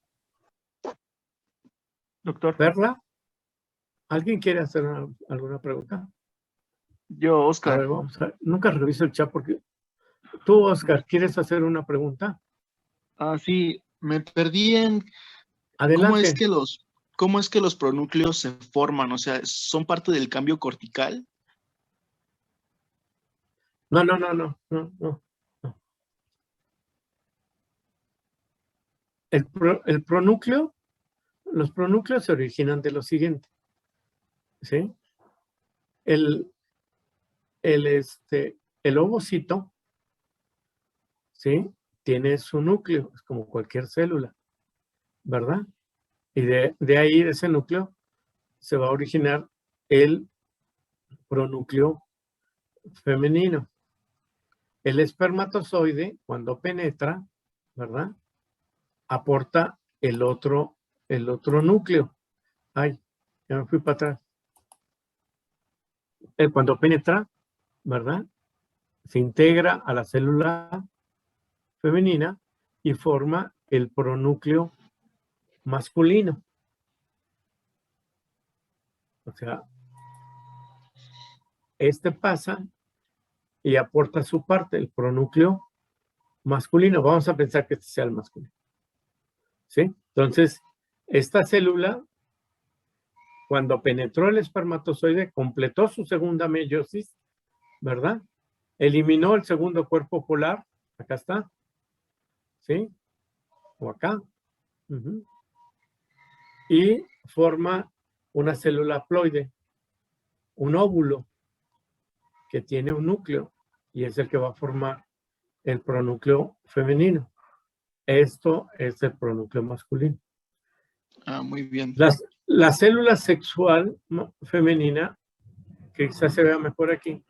doctor, ¿Verla? ¿Alguien quiere hacer alguna pregunta? yo, A Oscar. ver, vamos a ver. Nunca reviso el chat porque... Tú, Oscar, ¿quieres hacer una pregunta? Sí, me perdí en Adelante. cómo es que los pronúcleos se forman, o sea, ¿son parte del cambio cortical? No. El pronúcleo, los pronúcleos se originan de lo siguiente, ¿sí? El ovocito, ¿sí? Tiene su núcleo, es como cualquier célula, ¿verdad? Y de ahí, de ese núcleo, se va a originar el pronúcleo femenino. El espermatozoide, cuando penetra, ¿verdad? Aporta el otro núcleo. Ay, ya me fui para atrás. Cuando penetra, ¿verdad? Se integra a la célula femenina y forma el pronúcleo masculino. O sea, pasa y aporta su parte, el pronúcleo masculino. Vamos a pensar que este sea el masculino. ¿Sí? Entonces, esta célula, cuando penetró el espermatozoide, completó su segunda meiosis, ¿verdad? Eliminó el segundo cuerpo polar, acá está, ¿sí? O acá. Y forma una célula haploide, un óvulo que tiene un núcleo y es el que va a formar el pronúcleo femenino. Esto es el pronúcleo masculino. Muy bien. La célula sexual femenina, que quizás se vea mejor aquí,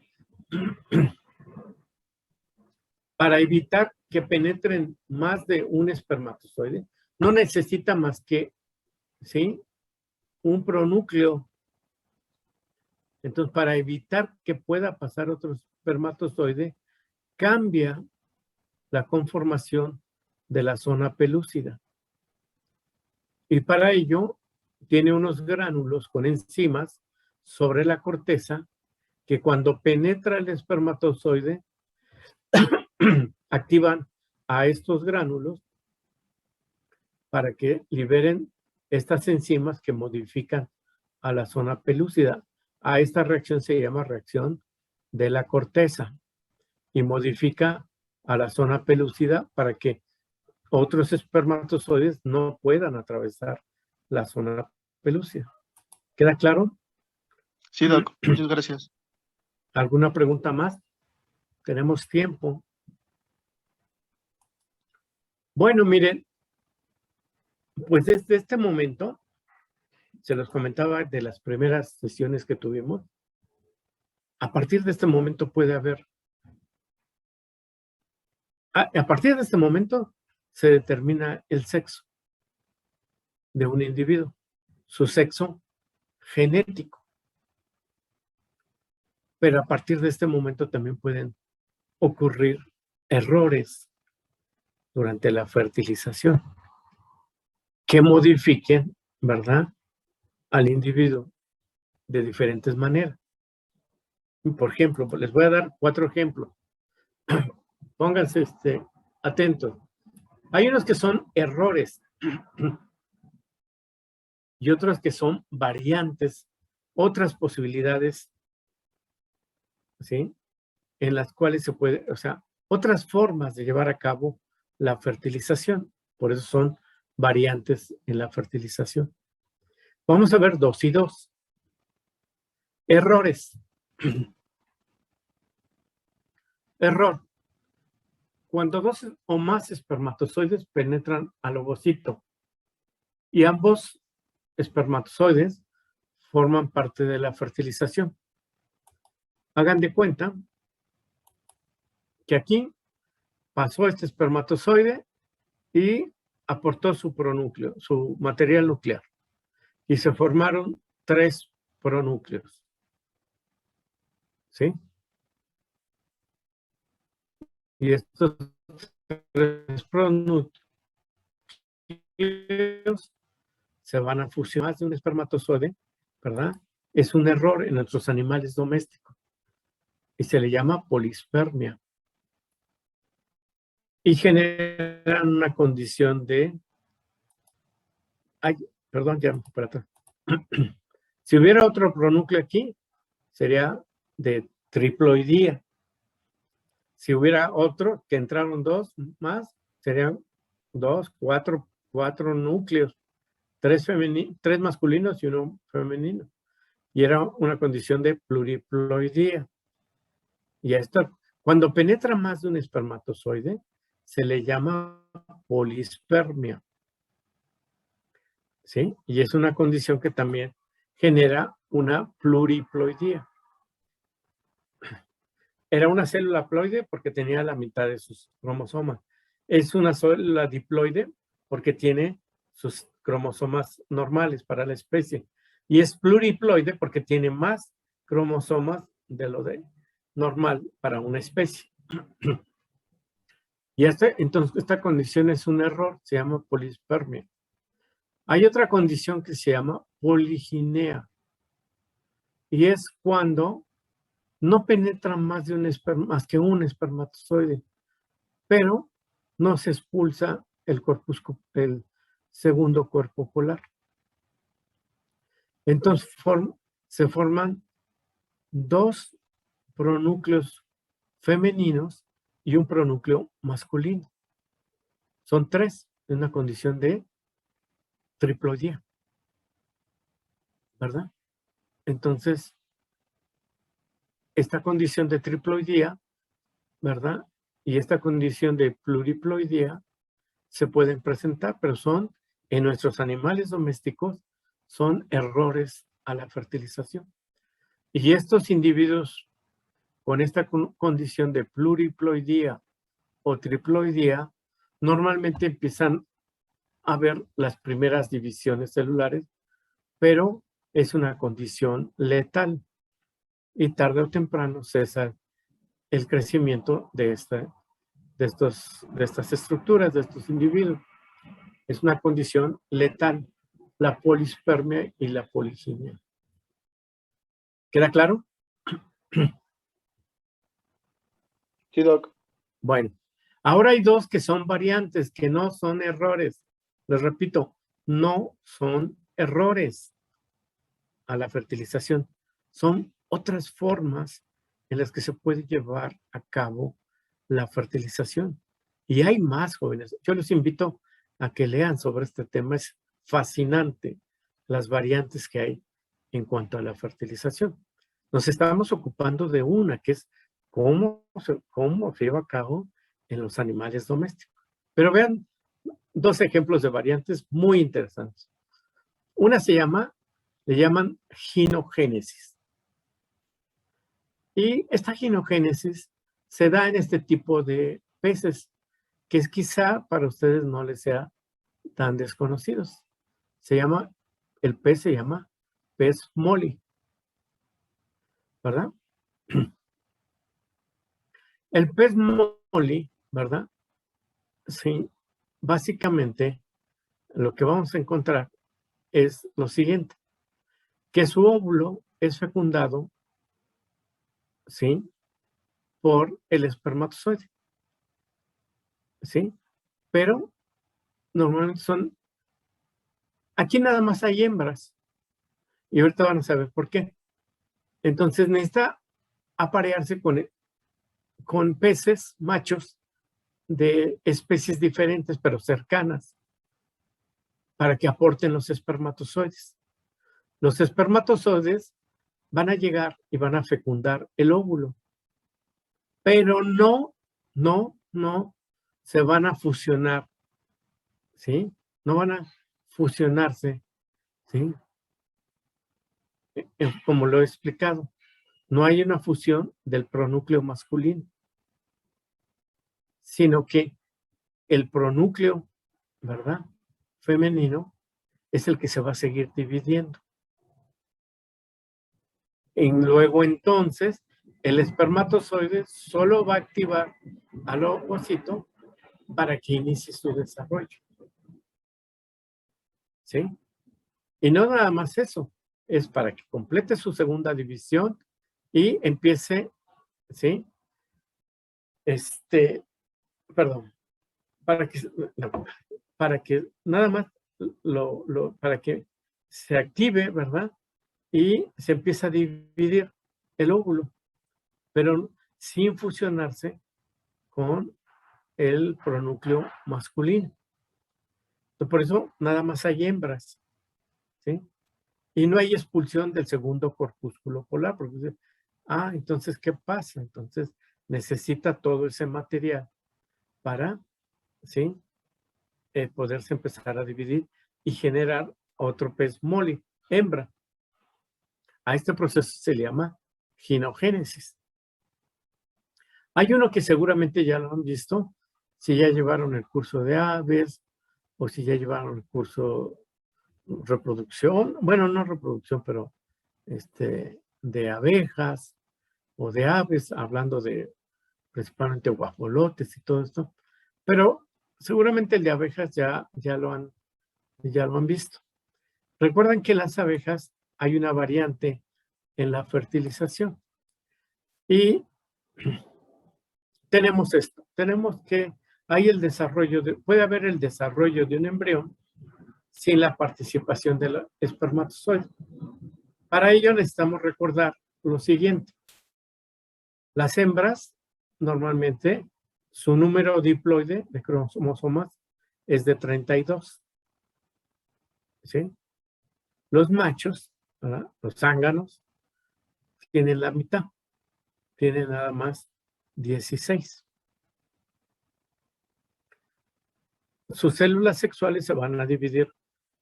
para evitar que penetren más de un espermatozoide, no necesita más que, ¿sí?, un pronúcleo. Entonces, para evitar que pueda pasar otro espermatozoide, cambia la conformación de la zona pelúcida. Y para ello, tiene unos gránulos con enzimas sobre la corteza que cuando penetra el espermatozoide, activan a estos gránulos para que liberen estas enzimas que modifican a la zona pelúcida. A esta reacción se llama reacción de la corteza y modifica a la zona pelúcida para que otros espermatozoides no puedan atravesar la zona pelúcida. ¿Queda claro? Sí, Doc, muchas gracias. ¿Alguna pregunta más? Tenemos tiempo. Bueno, miren, pues desde este momento, se los comentaba de las primeras sesiones que tuvimos, a partir de este momento puede haber, a partir de este momento se determina el sexo de un individuo, su sexo genético. Pero a partir de este momento también pueden ocurrir errores durante la fertilización que modifiquen, ¿verdad?, al individuo de diferentes maneras. Por ejemplo, les voy a dar 4 ejemplos. Pónganse atentos. Hay unos que son errores y otros que son variantes, otras posibilidades, ¿sí?, en las cuales se puede, o sea, otras formas de llevar a cabo la fertilización. Por eso son variantes en la fertilización. Vamos a ver 2 y 2. Errores. Error. Cuando 2 o más espermatozoides penetran al ovocito y ambos espermatozoides forman parte de la fertilización. Hagan de cuenta que aquí pasó este espermatozoide y aportó su pronúcleo, su material nuclear, y se formaron 3 pronúcleos. ¿Sí? Y estos 3 núcleos se van a fusionar de un espermatozoide, ¿verdad? Es un error en nuestros animales domésticos y se le llama polispermia. Y generan una condición de... Ay, perdón, ya para atrás. Si hubiera otro pronúcleo aquí, sería de triploidía. Si hubiera otro, que entraron dos más, serían cuatro núcleos, tres masculinos y uno femenino. Y era una condición de pluriploidía. Y esto, cuando penetra más de un espermatozoide, se le llama polispermia. ¿Sí? Y es una condición que también genera una pluriploidía. Era una célula ploide porque tenía la mitad de sus cromosomas. Es una célula diploide porque tiene sus cromosomas normales para la especie. Y es pluriploide porque tiene más cromosomas de lo de normal para una especie. Y entonces esta condición es un error, se llama polispermia. Hay otra condición que se llama poliginea. Y es cuando no penetra más que un espermatozoide, pero no se expulsa el segundo cuerpo polar. Entonces se forman dos pronúcleos femeninos y un pronúcleo masculino. Son tres en una condición de triploidía, ¿verdad? Entonces, esta condición de triploidía, ¿verdad? Y esta condición de pluriploidía se pueden presentar, pero en nuestros animales domésticos, son errores a la fertilización. Y estos individuos con esta condición de pluriploidía o triploidía, normalmente empiezan a ver las primeras divisiones celulares, pero es una condición letal y tarde o temprano cesa el crecimiento de estas estructuras, de estos individuos. Es una condición letal, la polispermia y la poliginia. ¿Queda claro? Sí, Doc. Bueno, ahora hay dos que son variantes, que no son errores. Les repito, no son errores a la fertilización. Son otras formas en las que se puede llevar a cabo la fertilización. Y hay más, jóvenes. Yo los invito a que lean sobre este tema. Es fascinante las variantes que hay en cuanto a la fertilización. Nos estamos ocupando de una, que es cómo se lleva a cabo en los animales domésticos. Pero vean dos ejemplos de variantes muy interesantes. Una le llaman ginogénesis. Y esta ginogénesis se da en este tipo de peces, que quizá para ustedes no les sea tan desconocidos. El pez se llama pez Molly, ¿verdad? El pez Molly, ¿verdad? Sí, básicamente lo que vamos a encontrar es lo siguiente, que su óvulo es fecundado, ¿sí?, por el espermatozoide, ¿sí? Pero normalmente aquí nada más hay hembras, y ahorita van a saber por qué. Entonces necesita aparearse con peces machos de especies diferentes, pero cercanas, para que aporten los espermatozoides. Los espermatozoides van a llegar y van a fecundar el óvulo, pero no se van a fusionar, ¿sí? No van a fusionarse, ¿sí? Como lo he explicado, no hay una fusión del pronúcleo masculino, sino que el pronúcleo, ¿verdad?, femenino es el que se va a seguir dividiendo. Y luego entonces el espermatozoide solo va a activar al ovocito para que inicie su desarrollo. ¿sí? Y no nada más eso, es para que complete su segunda división y empiece, ¿sí? Perdón, para que, no, para que nada más para que se active, ¿verdad? Y se empieza a dividir el óvulo, pero sin fusionarse con el pronúcleo masculino. Entonces, por eso nada más hay hembras, ¿sí? Y no hay expulsión del segundo corpúsculo polar, porque entonces, ¿qué pasa? Entonces, necesita todo ese material para, ¿sí? Poderse empezar a dividir y generar otro pez mole, hembra. A este proceso se le llama ginogénesis. Hay uno que seguramente ya lo han visto, si ya llevaron el curso de aves o si ya llevaron el curso reproducción, bueno, no reproducción, pero de abejas o de aves, hablando de principalmente guajolotes y todo esto, pero seguramente el de abejas ya lo han visto. Recuerdan que en las abejas hay una variante en la fertilización y tenemos esto, tenemos que hay el desarrollo, puede haber el desarrollo de un embrión sin la participación del espermatozoide. Para ello necesitamos recordar lo siguiente. Las hembras, normalmente, su número diploide de cromosomas es de 32. ¿Sí? Los machos, ¿verdad? Los zánganos, tienen la mitad. Tienen nada más 16. Sus células sexuales se van a dividir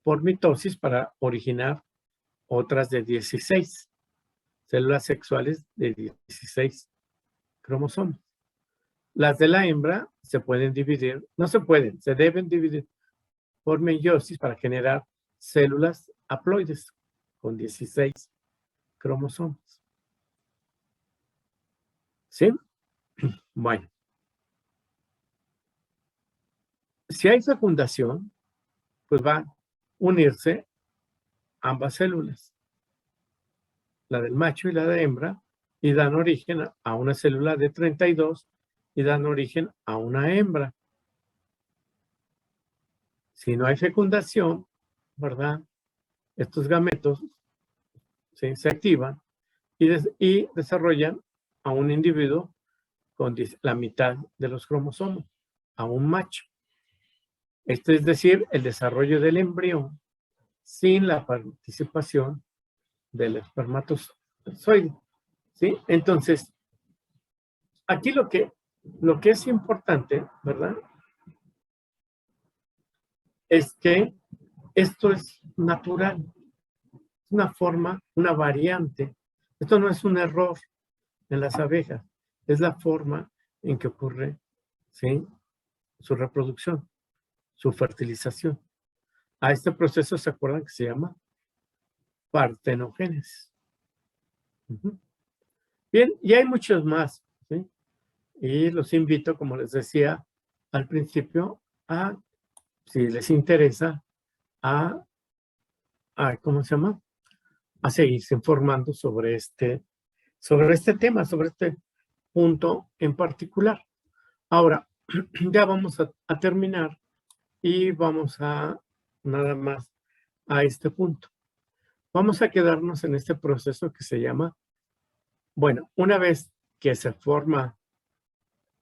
por mitosis para originar otras de 16. Células sexuales de 16 cromosomas. Las de la hembra se pueden dividir, no se pueden, se deben dividir por meiosis para generar células haploides con 16 cromosomas. ¿Sí? Bueno. Si hay fecundación, pues va a unirse ambas células, la del macho y la de hembra, y dan origen a una célula de 32 y dan origen a una hembra. Si no hay fecundación, ¿verdad? Estos gametos se activan y desarrollan a un individuo con la mitad de los cromosomas, a un macho. Esto es decir, el desarrollo del embrión sin la participación del espermatozoide. ¿Sí? Entonces, aquí lo que es importante, ¿verdad? Es que esto es natural, es una forma, una variante. Esto no es un error en las abejas, es la forma en que ocurre, ¿sí? Su reproducción, su fertilización. A este proceso se acuerdan que se llama partenogénesis. Bien, y hay muchos más, ¿sí? Y los invito, como les decía al principio, si les interesa, ¿cómo se llama? A seguirse informando sobre este tema, sobre este punto en particular. Ahora, ya vamos a terminar y vamos a nada más a este punto. Vamos a quedarnos en este proceso que se llama, bueno, una vez que se forma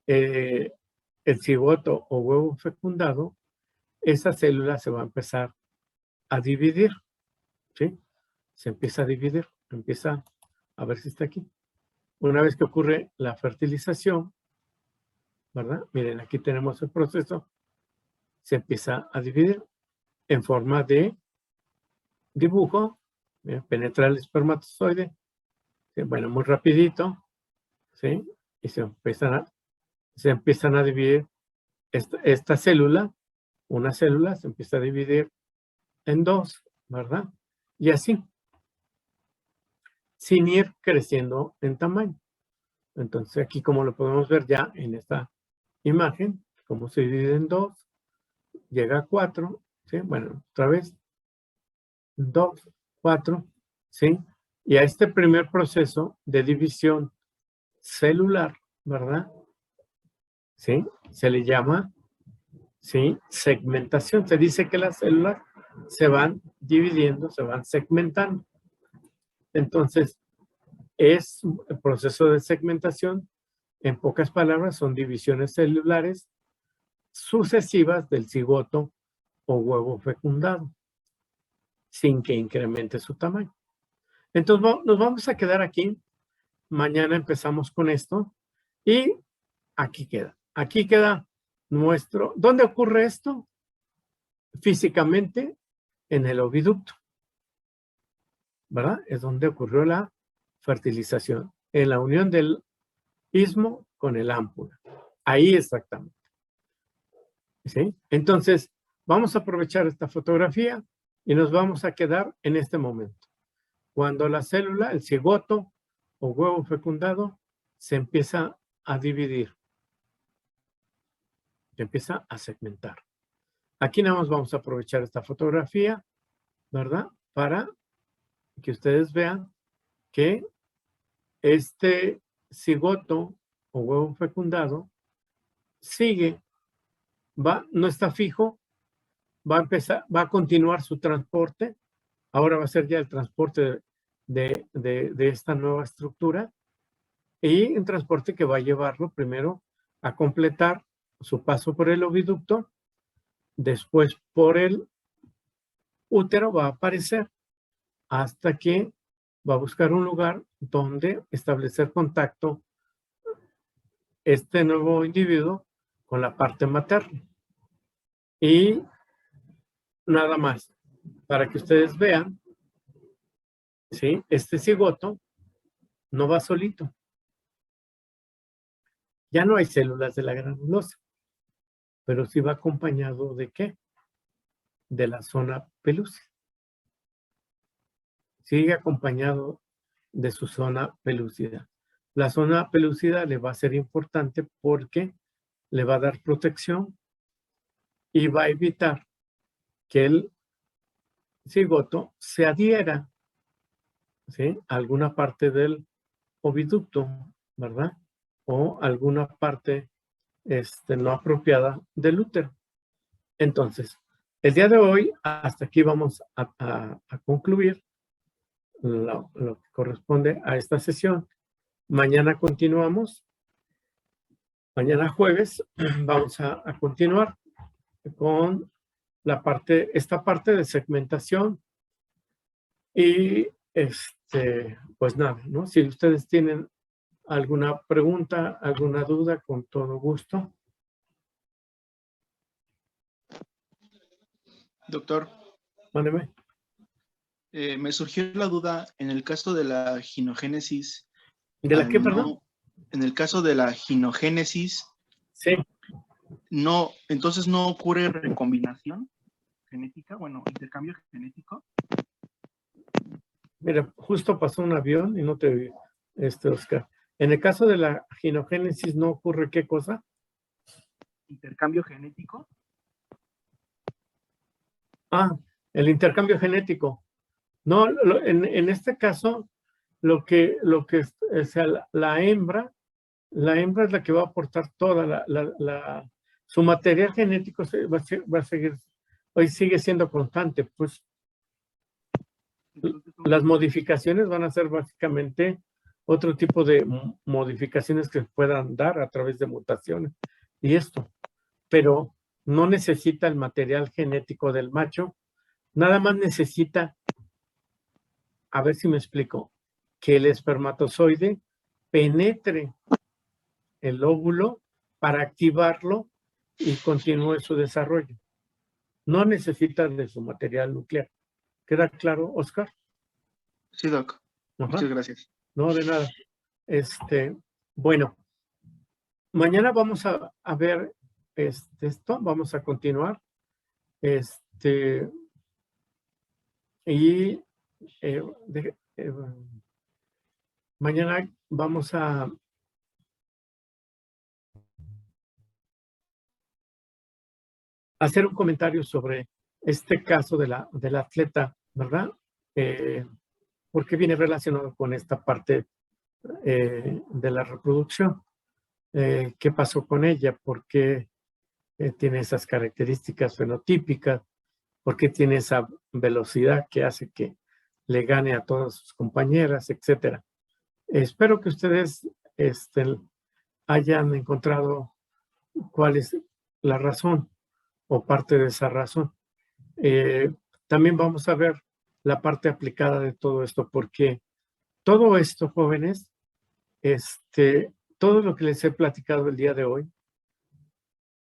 el cigoto o huevo fecundado, esa célula se va a empezar a dividir, ¿sí? Se empieza a dividir, empieza a ver si está aquí. Una vez que ocurre la fertilización, ¿verdad? Miren, aquí tenemos el proceso, se empieza a dividir en forma de dibujo, penetra el espermatozoide, bueno, muy rapidito, ¿sí? Y se empiezan a dividir esta célula, una célula se empieza a dividir en dos, ¿verdad? Y así, sin ir creciendo en tamaño. Entonces aquí como lo podemos ver ya en esta imagen, cómo se divide en dos, llega a 4, ¿sí? Bueno, otra vez 2, 4, ¿sí? Y a este primer proceso de división celular, ¿verdad? ¿Sí? Se le llama, ¿sí? Segmentación. Se dice que las células se van dividiendo, se van segmentando. Entonces, es el proceso de segmentación. En pocas palabras, son divisiones celulares sucesivas del cigoto o huevo fecundado, sin que incremente su tamaño. Entonces, nos vamos a quedar aquí. Mañana empezamos con esto. Y aquí queda. Aquí queda nuestro... ¿Dónde ocurre esto? Físicamente, en el oviducto, ¿verdad? Es donde ocurrió la fertilización, en la unión del istmo con el ámpula. Ahí exactamente. ¿Sí? Entonces, vamos a aprovechar esta fotografía y nos vamos a quedar en este momento. Cuando la célula, el cigoto o huevo fecundado, se empieza a dividir, se empieza a segmentar. Aquí nada más vamos a aprovechar esta fotografía, ¿verdad? Para que ustedes vean que este cigoto o huevo fecundado sigue, no está fijo, va a continuar su transporte. Ahora va a ser ya el transporte de esta nueva estructura y un transporte que va a llevarlo primero a completar su paso por el oviducto, después por el útero va a aparecer hasta que va a buscar un lugar donde establecer contacto este nuevo individuo con la parte materna. Y nada más, para que ustedes vean, ¿sí? Este cigoto no va solito. Ya no hay células de la granulosa, pero sí va acompañado ¿de qué? De la zona pelúcida. Sigue acompañado de su zona pelúcida. La zona pelúcida le va a ser importante porque le va a dar protección y va a evitar que el cigoto se adhiera, ¿sí? A alguna parte del oviducto, ¿verdad? O alguna parte no apropiada del útero. Entonces, el día de hoy, hasta aquí vamos a concluir lo que corresponde a esta sesión. Mañana continuamos. Mañana jueves vamos a continuar con esta parte de segmentación. Y pues nada, ¿no? Si ustedes tienen alguna pregunta, alguna duda, con todo gusto. Doctor, Mándeme. me surgió la duda en el caso de la ginogénesis. ¿De la qué, perdón? En el caso de la ginogénesis, Sí. no, entonces no ocurre recombinación genética, bueno, intercambio genético. Mira, justo pasó un avión y no te vi, Oscar. En el caso de la ginogénesis, ¿no ocurre qué cosa? Intercambio genético. Ah, el intercambio genético. No, en este caso, la hembra es la que va a aportar toda su material genético va a seguir, hoy sigue siendo constante, pues las modificaciones van a ser básicamente otro tipo de modificaciones que puedan dar a través de mutaciones y esto, pero no necesita el material genético del macho, nada más necesita, a ver si me explico, que el espermatozoide penetre el óvulo para activarlo y continúe su desarrollo. No necesita de su material nuclear. ¿Queda claro, Oscar? Sí, Doc. Ajá. Muchas gracias. No, de nada. Bueno, mañana vamos a ver esto, vamos a continuar. Y mañana vamos a hacer un comentario sobre este caso de la atleta ¿verdad? Porque viene relacionado con esta parte de la reproducción. ¿Qué pasó con ella? ¿Por qué tiene esas características fenotípicas? ¿Por qué tiene esa velocidad que hace que le gane a todas sus compañeras, etcétera? Espero que ustedes hayan encontrado cuál es la razón o parte de esa razón. También vamos a ver la parte aplicada de todo esto, porque todo esto, jóvenes, todo lo que les he platicado el día de hoy,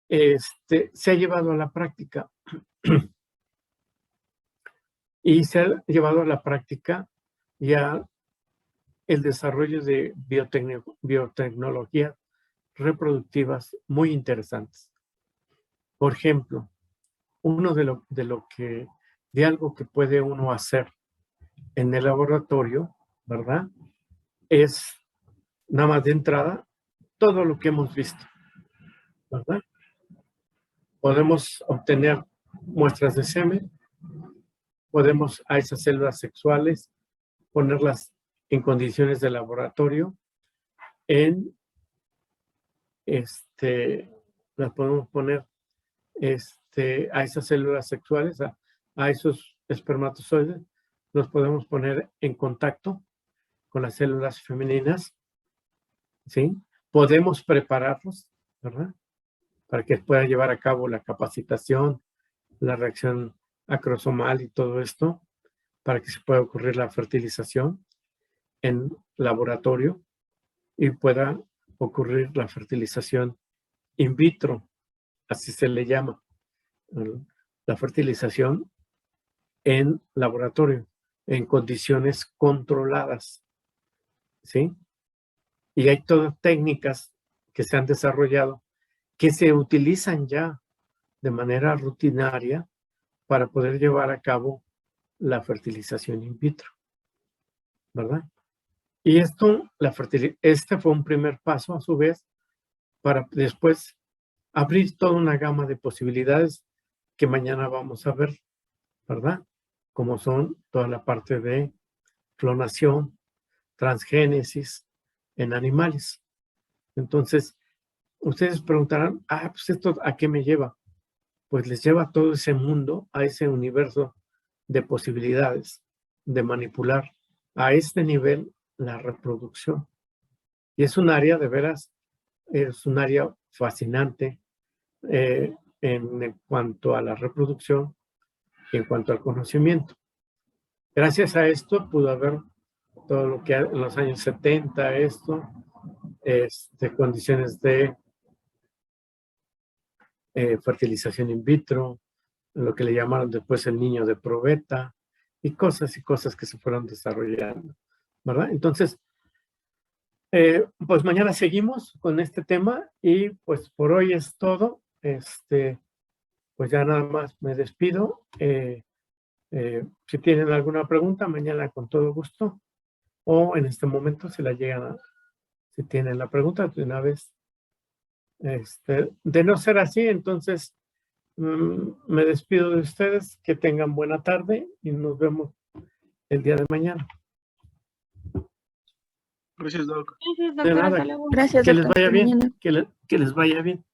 se ha llevado a la práctica. Y se ha llevado a la práctica ya el desarrollo de biotecnologías reproductivas muy interesantes. Por ejemplo, uno de algo que puede uno hacer en el laboratorio, ¿verdad? Es nada más de entrada todo lo que hemos visto, ¿verdad? Podemos obtener muestras de semen, podemos a esas células sexuales ponerlas en condiciones de laboratorio, las podemos poner a esas células sexuales, a esos espermatozoides, los podemos poner en contacto con las células femeninas, ¿sí? Podemos prepararlos, ¿verdad? Para que puedan llevar a cabo la capacitación, la reacción acrosomal y todo esto, para que se pueda ocurrir la fertilización en laboratorio y pueda ocurrir la fertilización in vitro, así se le llama, la fertilización en laboratorio, en condiciones controladas, ¿sí? Y hay todas técnicas que se han desarrollado que se utilizan ya de manera rutinaria para poder llevar a cabo la fertilización in vitro, ¿verdad? Y este fue un primer paso, a su vez, para después abrir toda una gama de posibilidades que mañana vamos a ver, ¿verdad? Como son toda la parte de clonación, transgénesis en animales. Entonces, ustedes preguntarán, pues ¿esto a qué me lleva? Pues les lleva a todo ese mundo, a ese universo de posibilidades de manipular a este nivel la reproducción. Y es un área de veras, es un área fascinante en cuanto a la reproducción y en cuanto al conocimiento. Gracias a esto pudo haber todo lo que en los años 70, de condiciones de fertilización in vitro, lo que le llamaron después el niño de probeta, y cosas que se fueron desarrollando, ¿verdad? Entonces, pues mañana seguimos con este tema y pues por hoy es todo. Pues ya nada más me despido. Si tienen alguna pregunta, mañana con todo gusto, o en este momento si la llegan si tienen la pregunta de una vez. De no ser así, entonces me despido de ustedes, que tengan buena tarde y nos vemos el día de mañana. Gracias, Doc. Gracias, De doctor. nada. Hasta luego. Gracias, Que les doctor. vaya Hasta bien, mañana. que les vaya bien.